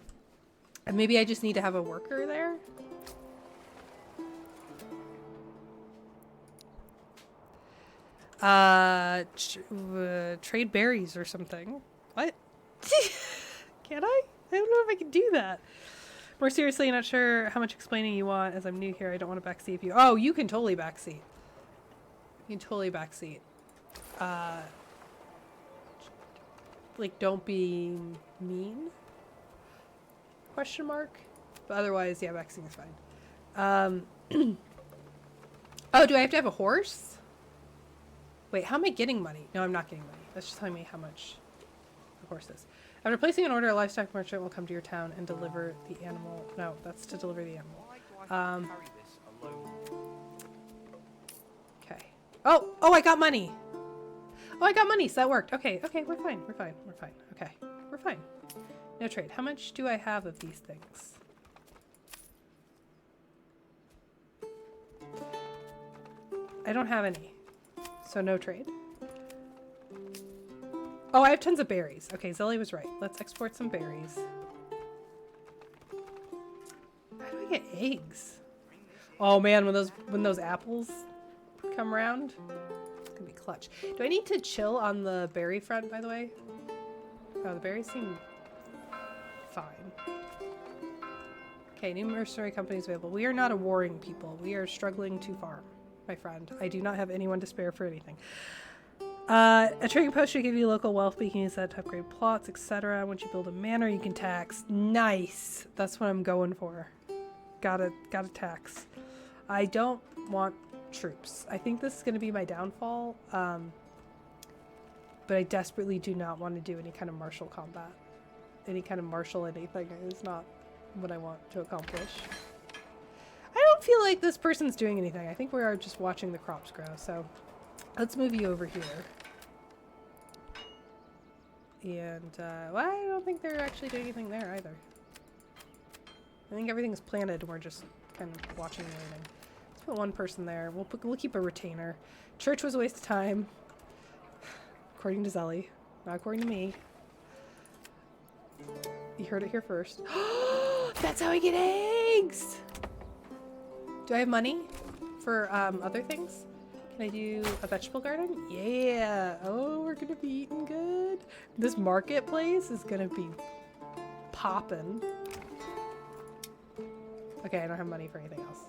And maybe I just need to have a worker there? Trade berries or something. What? Can I? I don't know if I can do that. More seriously, not sure how much explaining you want. As I'm new here, I don't want to backseat you. Oh, you can totally backseat. You can totally backseat. Like, don't be mean? Question mark? But otherwise, yeah, backseat is fine. Oh, do I have to have a horse? Wait, how am I getting money? No, I'm not getting money. That's just telling me how much the horse is. After placing an order, a livestock merchant will come to your town and deliver the animal. No, that's to deliver the animal. Okay. Oh, I got money. Oh, I got money, so that worked. Okay, we're fine. Okay, we're fine. No trade. How much do I have of these things? I don't have any. So no trade. Oh, I have tons of berries. Okay, Zelly was right. Let's export some berries. How do I get eggs? Oh man, when those apples come around, it's gonna be clutch. Do I need to chill on the berry front, by the way? Oh, the berries seem fine. Okay, new mercenary companies available. We are not a warring people. We are struggling to farm, my friend. I do not have anyone to spare for anything. A trading post should give you local wealth, but you can use that to upgrade plots, etc. Once you build a manor, you can tax. Nice! That's what I'm going for. Gotta tax. I don't want troops. I think this is going to be my downfall, but I desperately do not want to do any kind of martial combat. Any kind of martial anything is not what I want to accomplish. I don't feel like this person's doing anything. I think we are just watching the crops grow, so let's move you over here. And, well, I don't think they're actually doing anything there either. I think everything's planted and we're just kind of watching and waiting. Let's put one person there. We'll keep a retainer. Church was a waste of time. According to Zelly. Not according to me. You heard it here first. That's how I get eggs! Do I have money for other things? Can I do a vegetable garden? Yeah! Oh, we're gonna be eating good. This marketplace is gonna be poppin'. Okay, I don't have money for anything else.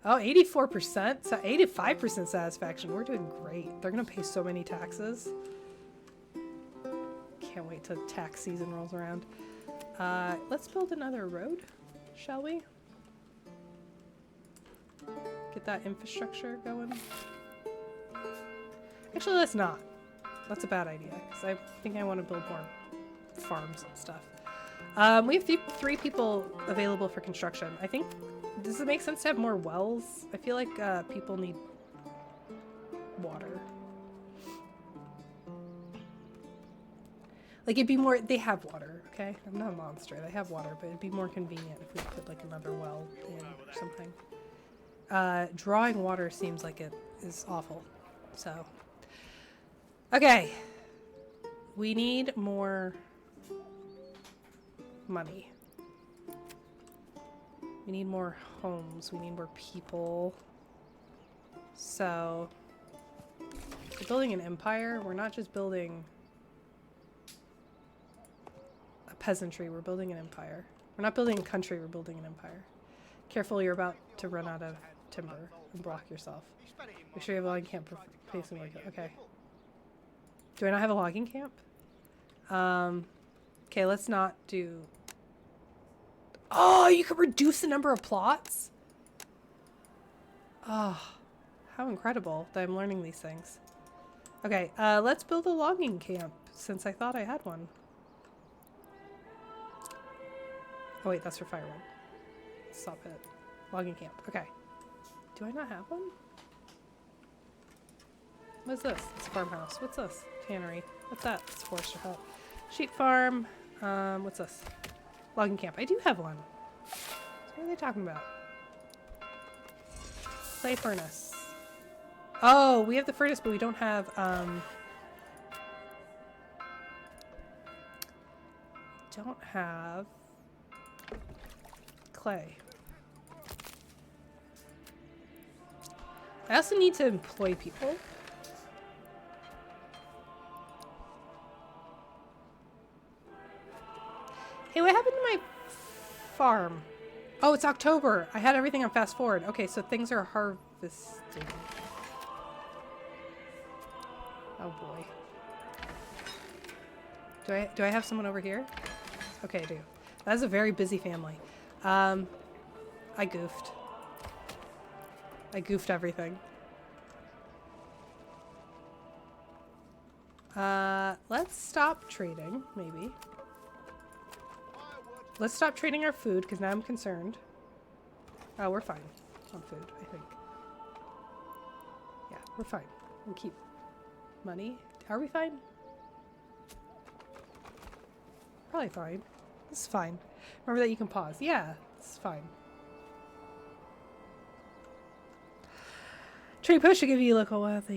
Oh, 84%? So 85% satisfaction. We're doing great. They're gonna pay so many taxes. Can't wait till tax season rolls around. Let's build another road, shall we? Get that infrastructure going. Actually, let's not. That's a bad idea, because I think I want to build more farms and stuff. We have three people available for construction. I think, does it make sense to have more wells? I feel like people need water. Like, it'd be more, they have water, okay? I'm not a monster, they have water, but it'd be more convenient if we put like another well in or something. Drawing water seems like it is awful, so. Okay. We need more money. We need more homes, we need more people. So, we're building an empire, we're not just building a peasantry, we're building an empire. We're not building a country, we're building an empire. Careful, you're about to run out of timber and block yourself. Make sure you have a logging camp facing like it. Okay. Do I not have a logging camp? Okay, let's not do... Oh, you can reduce the number of plots? Oh, how incredible that I'm learning these things. Okay, let's build a logging camp, since I thought I had one. Oh wait, that's for firewood. Stop it. Logging camp. Okay. Do I not have one? What's this? It's a farmhouse. What's this? Tannery. What's that? It's a forester hut. Sheep farm. What's this? Logging camp. I do have one. So what are they talking about? Clay furnace. Oh, we have the furnace, but we don't have, don't have clay. I also need to employ people. Hey, what happened to my farm? Oh, it's October. I had everything on fast forward. Okay, so things are harvesting. Oh boy. Do I have someone over here? Okay, I do. That's a very busy family. I goofed. I goofed everything. Let's stop trading, maybe. Let's stop trading our food, because now I'm concerned. Oh, we're fine on food, I think. Yeah, we're fine. We'll keep money. Are we fine? Probably fine. This is fine. Remember that you can pause. Yeah, this is fine. Trade push to give you local wealth,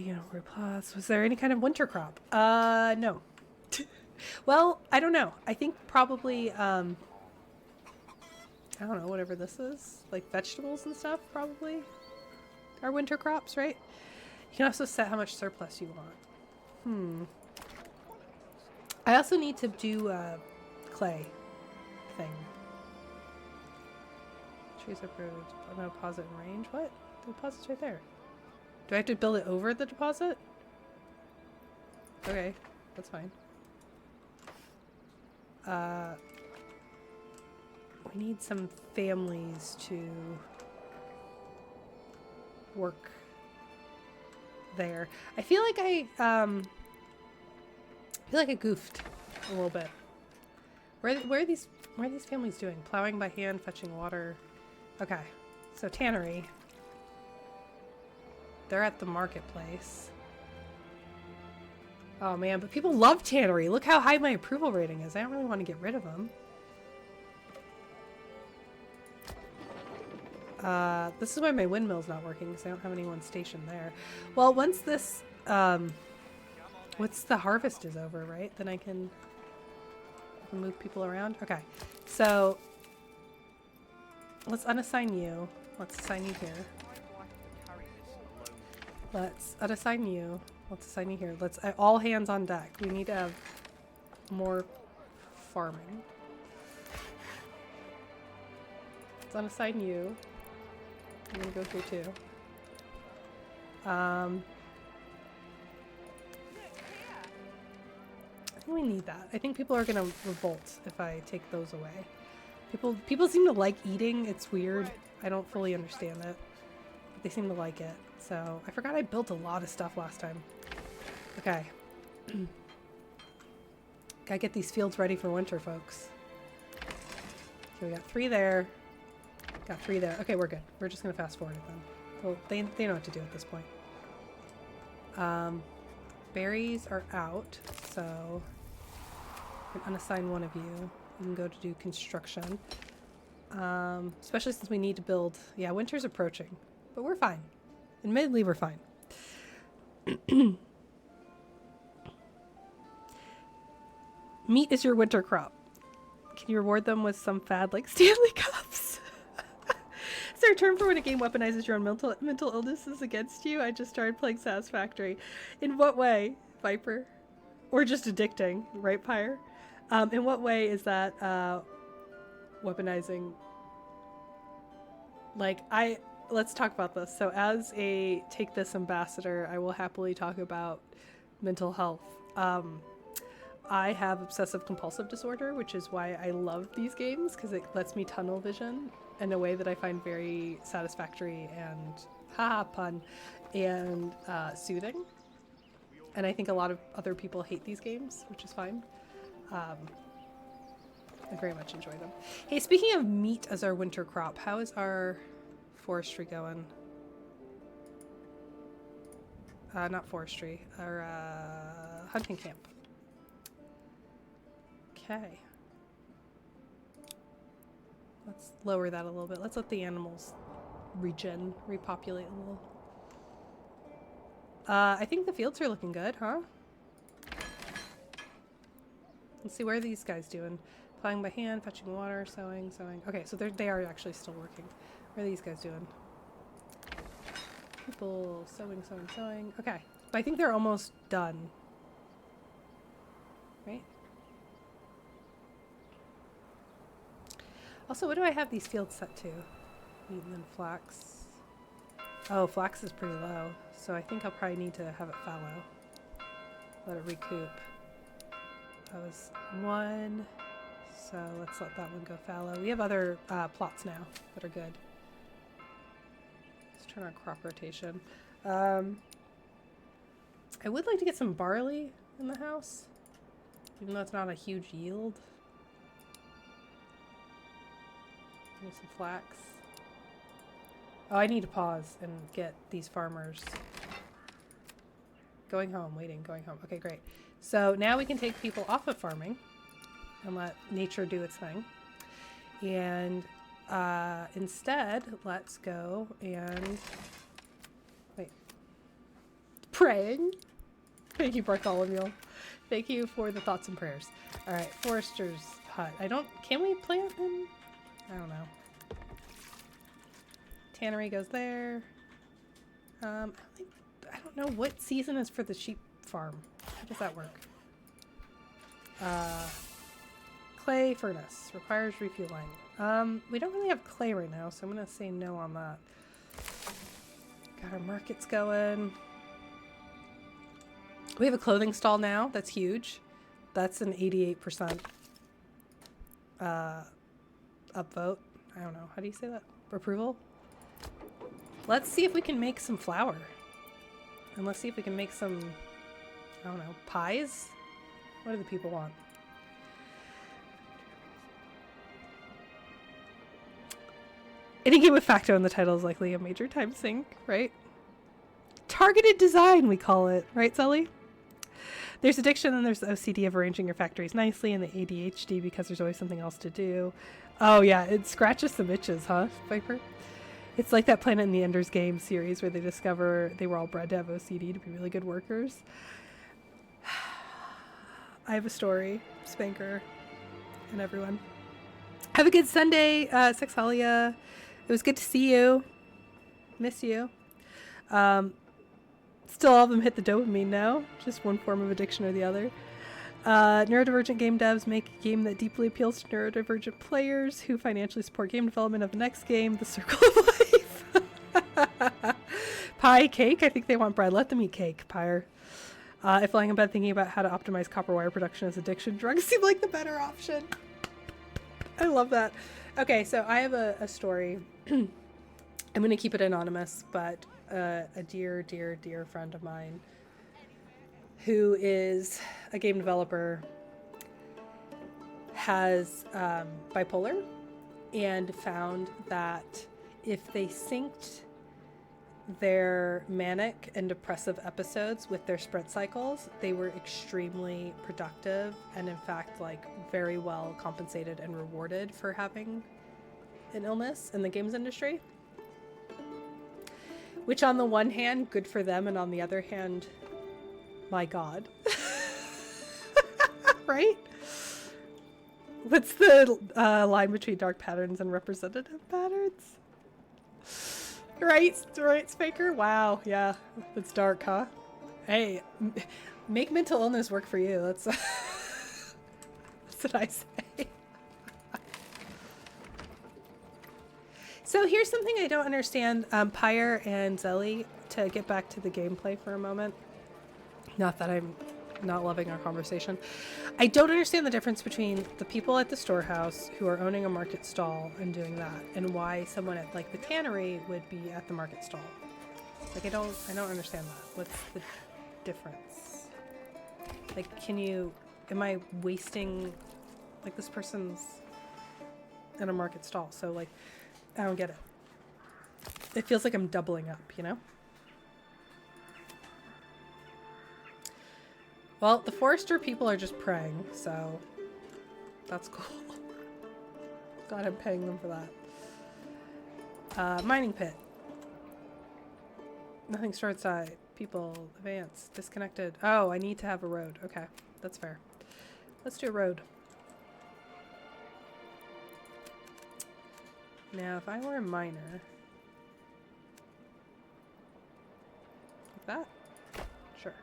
plots. Was there any kind of winter crop? No. Well, I don't know. I think probably, I don't know, whatever this is. Like vegetables and stuff, probably. Are winter crops, right? You can also set how much surplus you want. I also need to do a clay thing. Trees approved. No deposit in range. What? The deposit's right there. Do I have to build it over the deposit? Okay, that's fine. We need some families to work there. I feel like I goofed a little bit. Where are these families doing? Plowing by hand, fetching water. Okay, so tannery. They're at the marketplace. Oh man, but people love tannery. Look how high my approval rating is. I don't really want to get rid of them. This is why my windmill's not working, because I don't have anyone stationed there. Well, once this What's the harvest is over, right? Then I can move people around. Okay, so let's unassign you. Let's assign you here. Let's unassign you. Let's assign you here. Let's all hands on deck. We need to have more farming. Let's unassign you. I'm gonna go here too. I think we need that. I think people are gonna revolt if I take those away. People seem to like eating. It's weird. I don't fully understand it. But they seem to like it. So I forgot I built a lot of stuff last time. Okay. Gotta get these fields ready for winter, folks. Okay, we got 3 there. Got 3 there. Okay, we're good. We're just gonna fast forward it then. Well, they know what to do at this point. Berries are out, so I can unassign one of you. You can go to do construction. Especially since we need to build. Yeah, winter's approaching, but we're fine. Admittedly, we're fine. Meat is your winter crop. Can you reward them with some fad like Stanley Cups? Is there a term for when a game weaponizes your own mental illnesses against you? I just started playing Satisfactory. In what way, Viper? Or just addicting, right, Pyre? In what way is that weaponizing? Like, let's talk about this. So as a Take This ambassador, I will happily talk about mental health. I have obsessive compulsive disorder, which is why I love these games, because it lets me tunnel vision in a way that I find very satisfactory and, haha, pun, and soothing. And I think a lot of other people hate these games, which is fine. I very much enjoy them. Hey, speaking of meat as our winter crop, how is our forestry going? Not forestry, our hunting camp. Okay. Let's lower that a little bit. Let's let the animals repopulate a little. I think the fields are looking good, huh? Let's see, where are these guys doing? Plowing by hand, fetching water, sowing. Okay, so they are actually still working. What are these guys doing? People sowing. Okay, but I think they're almost done. Right? Also, what do I have these fields set to? Wheat and then flax. Oh, flax is pretty low, so I think I'll probably need to have it fallow. Let it recoup. That was 1, so let's let that one go fallow. We have other plots now that are good. Let's turn on crop rotation. I would like to get some barley in the house, even though it's not a huge yield. Some flax. Oh, I need to pause and get these farmers going home. Going home. Okay, great. So now we can take people off of farming and let nature do its thing. And instead, let's go and wait. Praying. Thank you, Bartholomew. Thank you for the thoughts and prayers. All right, Forester's hut. Can we plant in? I don't know. Tannery goes there. I don't know what season is for the sheep farm. How does that work? Clay furnace requires refueling. We don't really have clay right now, so I'm gonna say no on that. Got our markets going. We have a clothing stall now. That's huge. That's an 88% upvote. I don't know. How do you say that? Approval? Let's see if we can make some flour. And let's see if we can make some, I don't know, pies? What do the people want? Any game with Facto in the title is likely a major time sink, right? Targeted design, we call it. Right, Sully? There's addiction and there's the OCD of arranging your factories nicely and the ADHD because there's always something else to do. Oh yeah, it scratches some itches, huh, Viper? It's like that Planet in the Ender's Game series where they discover they were all bred to have OCD to be really good workers. I have a story, Spanker, and everyone. Have a good Sunday, Sexalia. It was good to see you. Miss you. Still all of them hit the dopamine now. Just one form of addiction or the other. Neurodivergent game devs make a game that deeply appeals to neurodivergent players who financially support game development of the next game, The Circle of Life. Pie cake? I think they want bread. Let them eat cake, Pyre. If lying in bed thinking about how to optimize copper wire production as addiction, drugs seem like the better option. I love that. Okay, so I have a story. I'm going to keep it anonymous, but a dear, dear, dear friend of mine who is a game developer has bipolar and found that if they synced their manic and depressive episodes with their sprint cycles, they were extremely productive and in fact like very well compensated and rewarded for having an illness in the games industry. Which on the one hand, good for them, and on the other hand, my God. Right? What's the line between dark patterns and representative patterns? Right, Spaker? Wow, yeah, it's dark, huh? Hey, make mental illness work for you. That's what I say. So here's something I don't understand, Pyre and Zelly, to get back to the gameplay for a moment. Not that I'm not loving our conversation. I don't understand the difference between the people at the storehouse who are owning a market stall and doing that, and why someone at like the tannery would be at the market stall. Like I don't understand that. What's the difference? Like, am I wasting, like this person's in a market stall, so like, I don't get it. It feels like I'm doubling up, you know? Well, the Forester people are just praying, so that's cool. Glad I'm paying them for that. Mining pit. Nothing store outside. People, advance, disconnected. Oh, I need to have a road. Okay, that's fair. Let's do a road. Now, if I were a miner, like that, sure.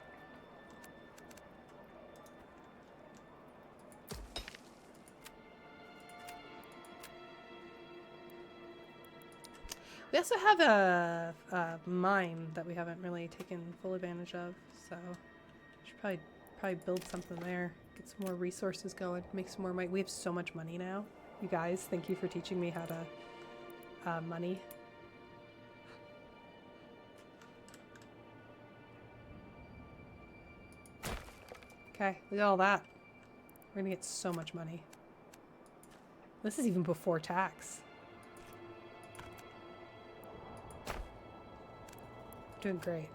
We also have a mine that we haven't really taken full advantage of, so should probably build something there, get some more resources going, make some more money. We have so much money now. You guys, thank you for teaching me how to money. Okay, look at all that. We're gonna get so much money. This is even before tax. Doing great.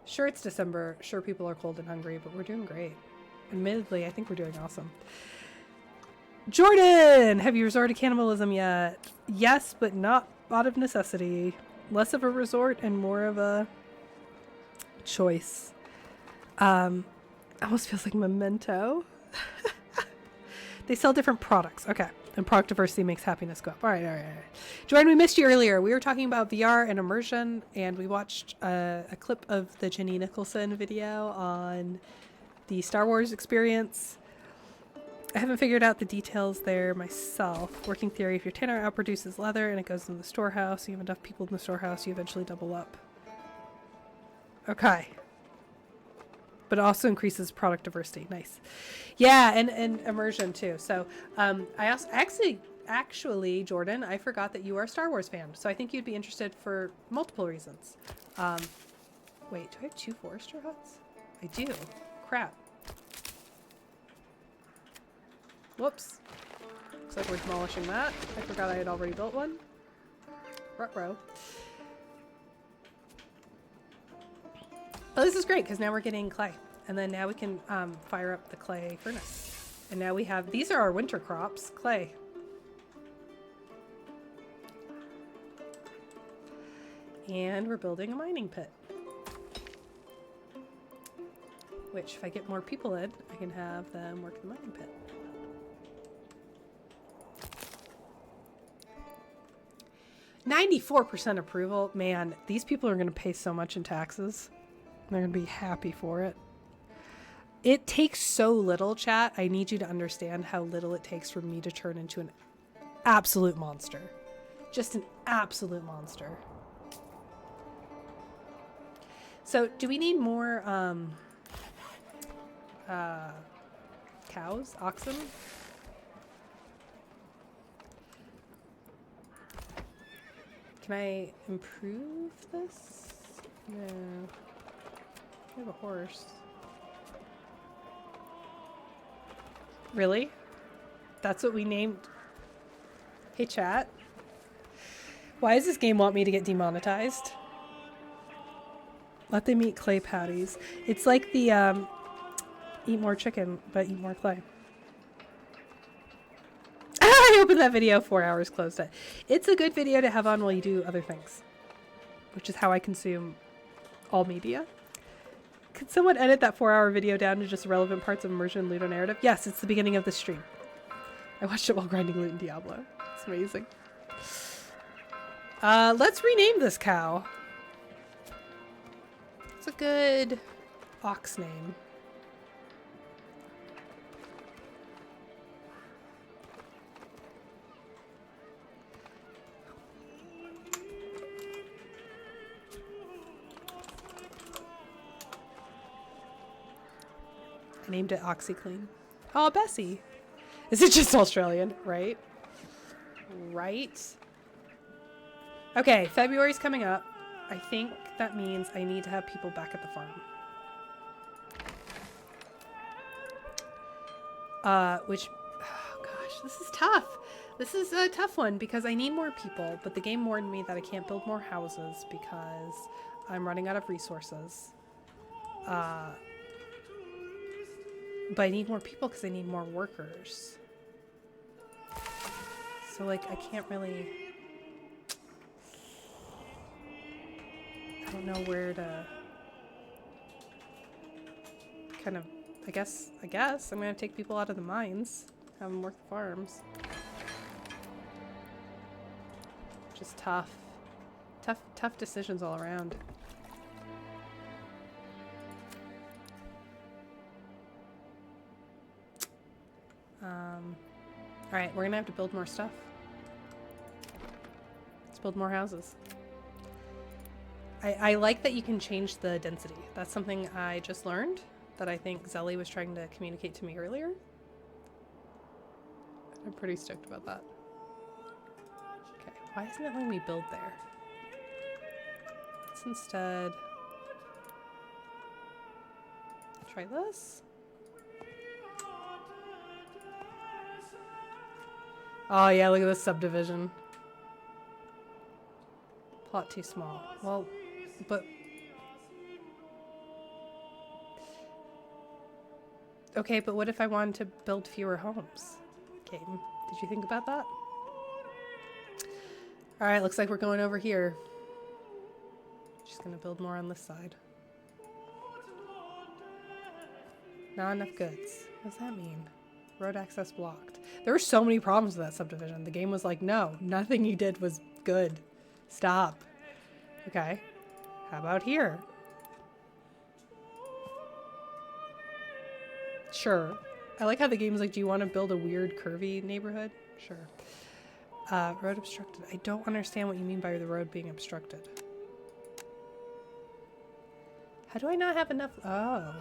Sure, it's December. Sure, people are cold and hungry, but we're doing great. Admittedly, I think we're doing awesome. Jordan! Have you resorted to cannibalism yet? Yes, but not out of necessity. Less of a resort and more of a choice. Almost feels like Memento. They sell different products. Okay. And product diversity makes happiness go up. All right. Jordan, we missed you earlier. We were talking about VR and immersion, and we watched a clip of the Jenny Nicholson video on the Star Wars experience. I haven't figured out the details there myself. Working theory, if your tanner outproduces leather and it goes in the storehouse, you have enough people in the storehouse, you eventually double up. Okay. But it also increases product diversity. Nice. Yeah, and immersion too. So I also actually, Jordan, I forgot that you are a Star Wars fan. So I think you'd be interested for multiple reasons. Wait, do I have 2 Forester huts? I do. Crap. Whoops. Looks like we're demolishing that. I forgot I had already built one. Ruh-roh. Oh, this is great because now we're getting clay. And then now we can fire up the clay furnace. And now we have, these are our winter crops, clay. And we're building a mining pit. which if I get more people in, I can have them work the mining pit. "94% approval." Man, these people are going to pay so much in taxes. They're going to be happy for it. It takes so little, chat. I need you to understand how little it takes for me to turn into an absolute monster. Just an absolute monster. So, do we need more cows? Oxen? Can I improve this? No. I have a horse. Really? That's what we named... Hey, chat. Why does this game want me to get demonetized? Let them eat clay patties. It's like the, eat more chicken, but eat more clay. I opened that video 4 hours closed it. It's a good video to have on while you do other things, which is how I consume all media. Could someone edit that 4-hour video down to just relevant parts of immersion, Ludo narrative? Yes, it's the beginning of the stream. I watched it while grinding loot in Diablo. It's amazing. Let's rename this cow. It's a good ox name. I named it OxyClean. Oh, Bessie. Is it just Australian? Right? Right? Okay, February's coming up. I think that means I need to have people back at the farm. Which, oh gosh, this is tough. This is a tough one because I need more people, but the game warned me that I can't build more houses because I'm running out of resources. But I need more people because I need more workers. So, like, I can't really... I don't know where to... kind of... I guess I'm gonna take people out of the mines. Have them work the farms. Just tough. Tough decisions all around. Alright, we're gonna have to build more stuff. Let's build more houses. I like that you can change the density. That's something I just learned that I think Zelly was trying to communicate to me earlier. I'm pretty stoked about that. Okay, why isn't it letting me build there? Let's instead try this. Oh yeah, look at this subdivision. Plot too small. Well, but... Okay, but what if I wanted to build fewer homes? Game, did you think about that? Alright, looks like we're going over here. Just gonna build more on this side. Not enough goods. What does that mean? Road access blocked. There were so many problems with that subdivision. The game was like, no, nothing you did was good. Stop. Okay. How about here? Sure. I like how the game's like, do you want to build a weird curvy neighborhood? Sure. Road obstructed. I don't understand what you mean by the road being obstructed. How do I not have enough? Oh.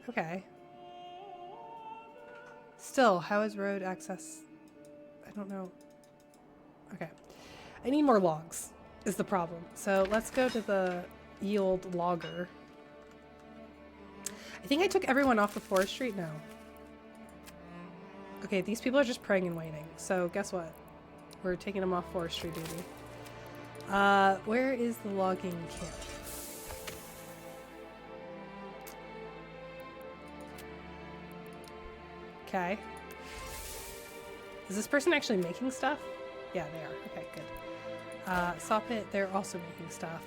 Okay. Still, how is road access? I don't know. Okay. I need more logs is the problem. So let's go to the yield logger. I think I took everyone off the forestry. No. Okay, these people are just praying and waiting. So guess what? We're taking them off forestry duty. Where is the logging camp? Okay. Is this person actually making stuff? Yeah, they are. Okay, good. Saw pit, they're also making stuff.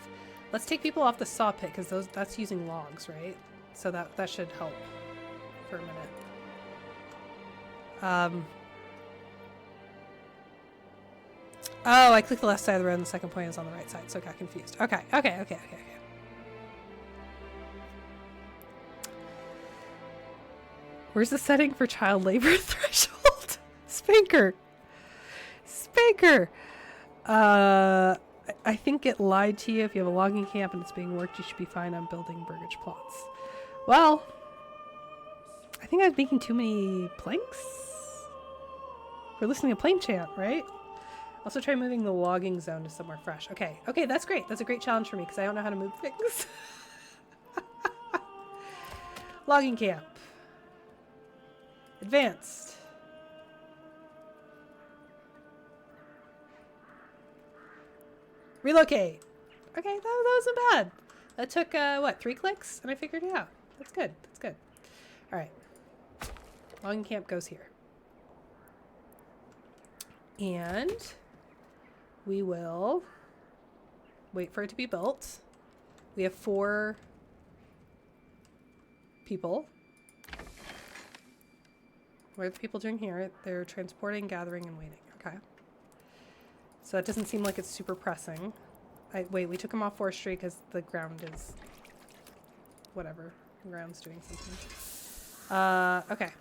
Let's take people off the saw pit because that's using logs, right? So that should help for a minute. Oh, I clicked the left side of the road and the second point is on the right side, so I got confused. Okay. Where's the setting for child labor threshold? Spanker. I think it lied to you. If you have a logging camp and it's being worked, you should be fine on building burgage plots. Well, I think I was making too many planks. We're listening to plane chant, right? Also try moving the logging zone to somewhere fresh. Okay, that's great. That's a great challenge for me because I don't know how to move things. Logging camp. Advanced. Relocate. Okay, that wasn't bad. That took, what, 3 clicks? And I figured it out. That's good. All right. Logging camp goes here. And we will wait for it to be built. We have 4 people. What are the people doing here? They're transporting, gathering, and waiting. Okay. So that doesn't seem like it's super pressing. Wait, we took them off forestry because the ground is... whatever. The ground's doing something. Okay.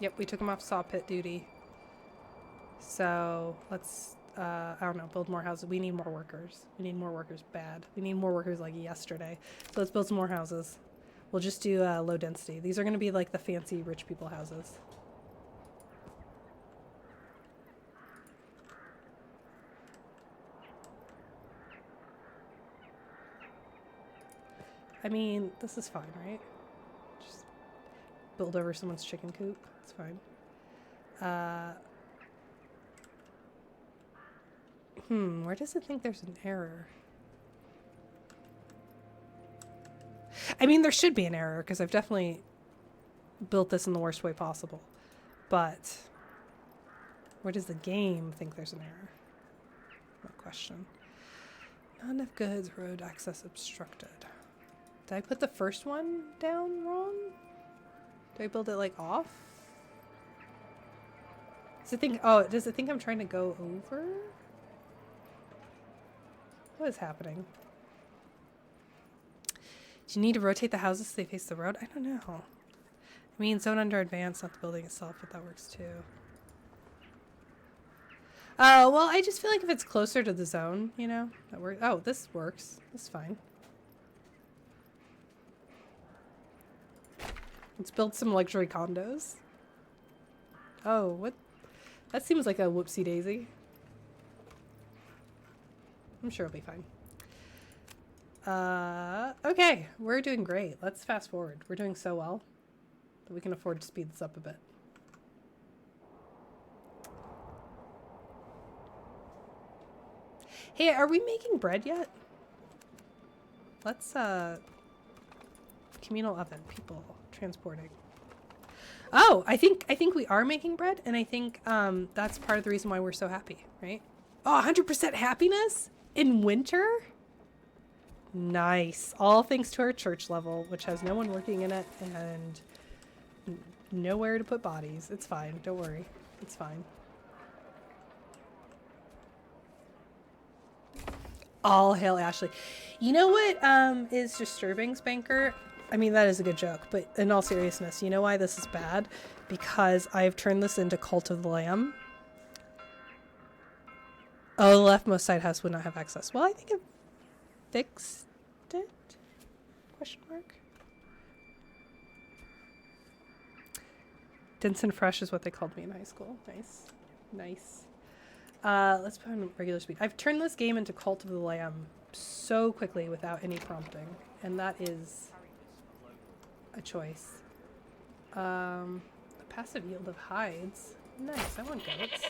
Yep, we took them off saw pit duty. So let's, I don't know, build more houses. We need more workers. We need more workers bad. We need more workers like yesterday. So let's build some more houses. We'll just do low density. These are going to be like the fancy rich people houses. I mean, this is fine, right? Just build over someone's chicken coop. It's fine. Where does it think there's an error? I mean, there should be an error because I've definitely built this in the worst way possible. But where does the game think there's an error? No question. Not enough goods, road access obstructed. Did I put the first one down wrong? Do I build it like off? Does it think I'm trying to go over? What is happening? Do you need to rotate the houses so they face the road? I don't know. I mean, zone under advance, not the building itself, but that works too. Oh, well, I just feel like if it's closer to the zone, you know, that works. Oh, this works. This is fine. Let's build some luxury condos. Oh, what? That seems like a whoopsie daisy. I'm sure it'll be fine. Okay, we're doing great. Let's fast forward. We're doing so well that we can afford to speed this up a bit. Hey, are we making bread yet? Let's, communal oven, people transporting. Oh, I think we are making bread, and I think that's part of the reason why we're so happy, right? Oh, 100% happiness in winter? Nice. All thanks to our church level, which has no one working in it and nowhere to put bodies. It's fine. Don't worry. It's fine. All hail Ashley. You know what is disturbing, Spanker? I mean, that is a good joke, but in all seriousness, you know why this is bad? Because I've turned this into Cult of the Lamb. Oh, the leftmost side house would not have access. Well, I think it fixed it? Question mark. Dense and fresh is what they called me in high school. Nice. Nice. Let's put on regular speed. I've turned this game into Cult of the Lamb so quickly without any prompting, and that is a choice. A passive yield of hides. Nice, I want goats.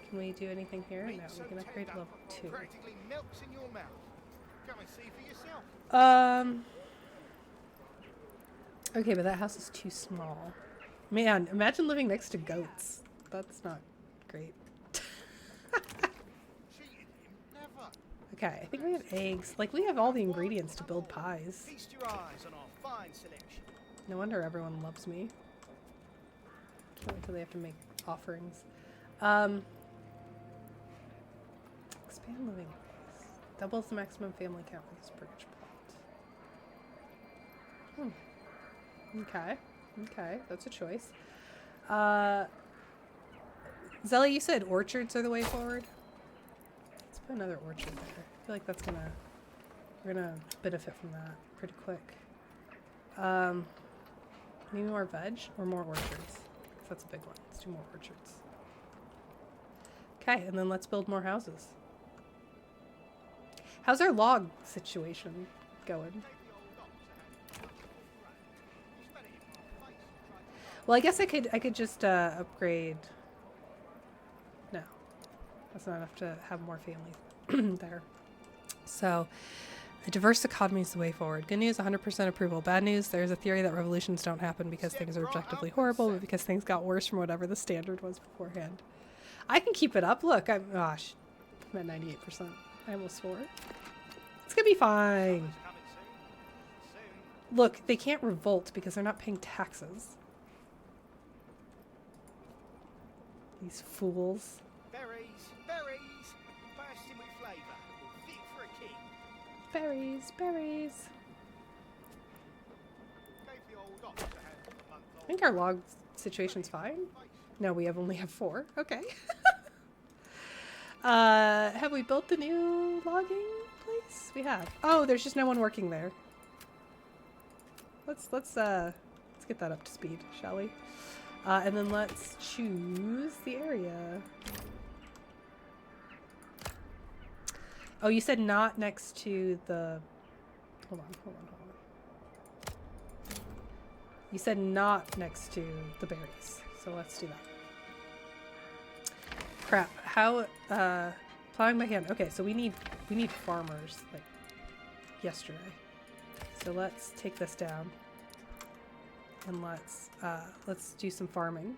Can we do anything here? No, we can upgrade to level 2. Okay, but that house is too small. Man, imagine living next to goats. That's not great. Okay, I think we have eggs. Like, we have all the ingredients to build pies. Feast your eyes on our fine selection. No wonder everyone loves me. Can't wait till they have to make offerings. Expand living space. Doubles the maximum family count with this bridge plot. Okay. Okay, that's a choice. Zelly, you said orchards are the way forward? Let's put another orchard there. I feel like that's gonna... We're gonna benefit from that pretty quick. Maybe more veg or more orchards? That's a big one. Let's do more orchards. Okay, and then let's build more houses. How's our log situation going? Well, I guess I could just upgrade. No, that's not enough to have more families there. So, a diverse economy is the way forward. Good news, 100% approval. Bad news, there's a theory that revolutions don't happen because things are objectively horrible, but because things got worse from whatever the standard was beforehand. I can keep it up. Look, I'm at 98%. I almost swore. It's gonna be fine. Look, they can't revolt because they're not paying taxes. These fools. Berries, bursting with flavour, fit for a king. Berries, berries. Gave the old ox a hand a month I think our log situation's fine. No, we only have 4. Okay. Have we built the new logging place? We have. Oh, there's just no one working there. Let's get that up to speed, shall we? And then let's choose the area. Oh, you said not next to the... Hold on. You said not next to the berries. So let's do that. Crap. How, plowing by hand. Okay, so we need farmers, like, yesterday. So let's take this down. And let's do some farming.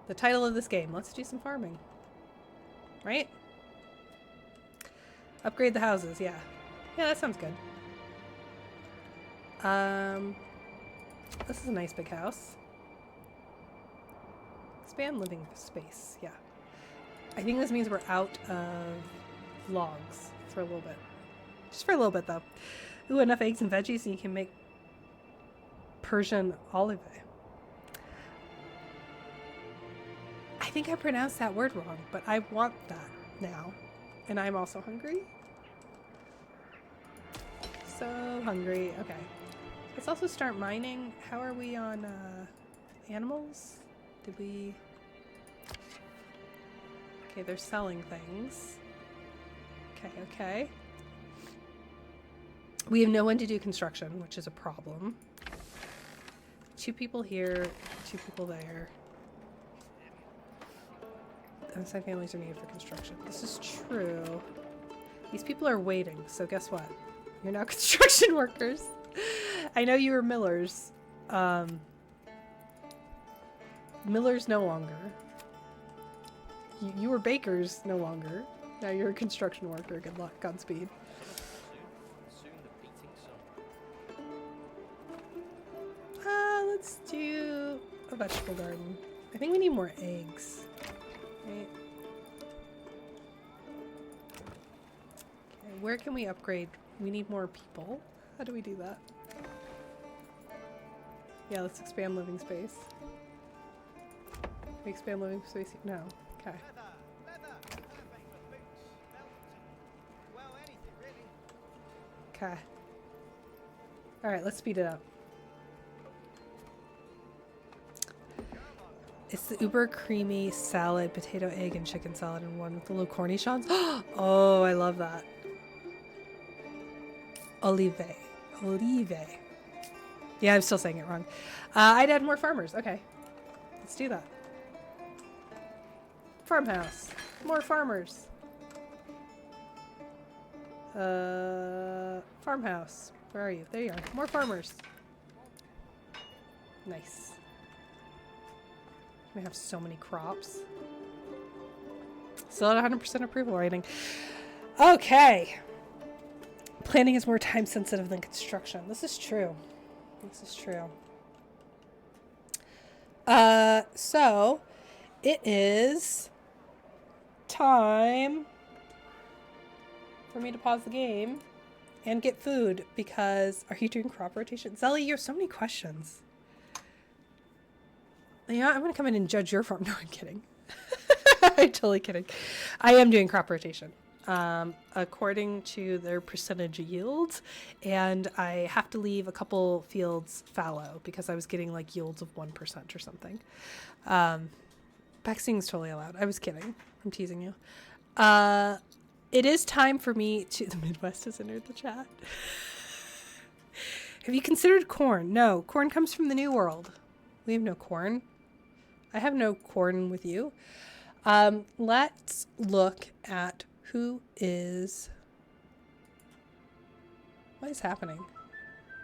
The title of this game, let's do some farming. Right? Upgrade the houses, yeah. Yeah, that sounds good. This is a nice big house. Expand living space, yeah. I think this means we're out of logs for a little bit. Just for a little bit, though. Ooh, enough eggs and veggies and you can make Persian olive. I think I pronounced that word wrong, but I want that now. And I'm also hungry. So hungry. Okay. Let's also start mining. How are we on animals? Did we... Okay, they're selling things. Okay. We have no one to do construction, which is a problem. 2 people here, 2 people there. Outside families are needed for construction. This is true. These people are waiting, so guess what? You're now construction workers. I know you were millers. Millers no longer. You were bakers no longer. Now you're a construction worker. Good luck. Godspeed. Let's do a vegetable garden. I think we need more eggs. Right? Okay, where can we upgrade? We need more people. How do we do that? Yeah, let's expand living space. Can we expand living space? No. Okay. Okay. Alright, let's speed it up. It's the uber creamy salad, potato, egg, and chicken salad in one with the little cornichons. Oh, I love that. Olive. Yeah, I'm still saying it wrong. I'd add more farmers. Okay. Let's do that. Farmhouse. More farmers. Farmhouse. Where are you? There you are. More farmers. Nice. We have so many crops. Still at 100% approval rating. Okay. Planning is more time sensitive than construction. This is true. This is true. So it is time for me to pause the game and get food because are you doing crop rotation? Zelly, you have so many questions. Yeah, I'm going to come in and judge your farm. No, I'm kidding. I'm totally kidding. I am doing crop rotation according to their percentage yields, and I have to leave a couple fields fallow because I was getting like yields of 1% or something. Vaccine is totally allowed. I was kidding. I'm teasing you. It is time for me to... The Midwest has entered the chat. Have you considered corn? No, corn comes from the New World. We have no corn. I have no corn with you. Let's look at who is... What is happening?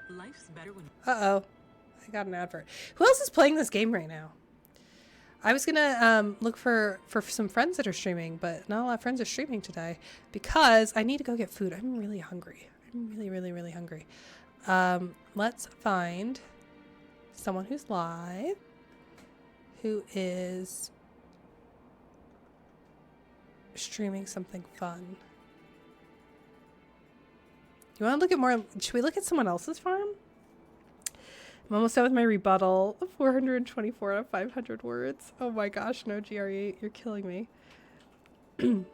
Life's better when... Uh-oh. I got an advert. Who else is playing this game right now? I was gonna look for some friends that are streaming, but not a lot of friends are streaming today because I need to go get food. I'm really hungry. I'm really, really, really hungry. Let's find someone who's live, who is streaming something fun. You want to look at more? Should we look at someone else's farm? I'm almost done with my rebuttal. 424 out of 500 words. Oh my gosh, no, GRE, you're killing me. I'm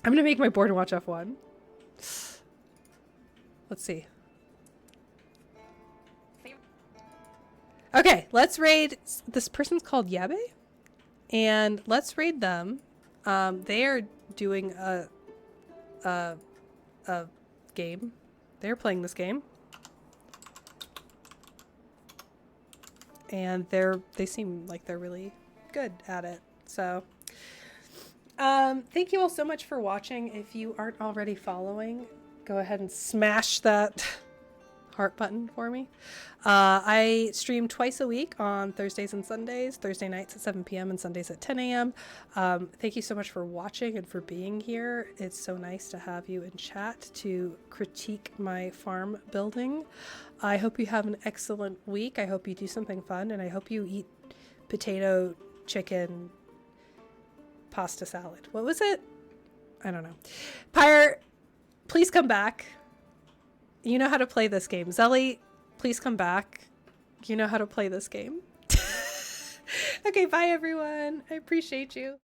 going to make my board and watch F1. Let's see. Okay, let's raid. This person's called Yabe. And let's raid them. They are doing a game. They're playing this game. And they seem like they're really good at it. So thank you all so much for watching. If you aren't already following, go ahead and smash that heart button for me. I stream twice a week on Thursdays and Sundays, Thursday nights at 7 p.m. and Sundays at 10 a.m. Thank you so much for watching and for being here. It's so nice to have you in chat to critique my farm building. I hope you have an excellent week. I hope you do something fun, and I hope you eat potato, chicken, pasta salad. What was it? I don't know. Pyre, please come back. You know how to play this game. Zelly, please come back. You know how to play this game. Okay, bye everyone. I appreciate you.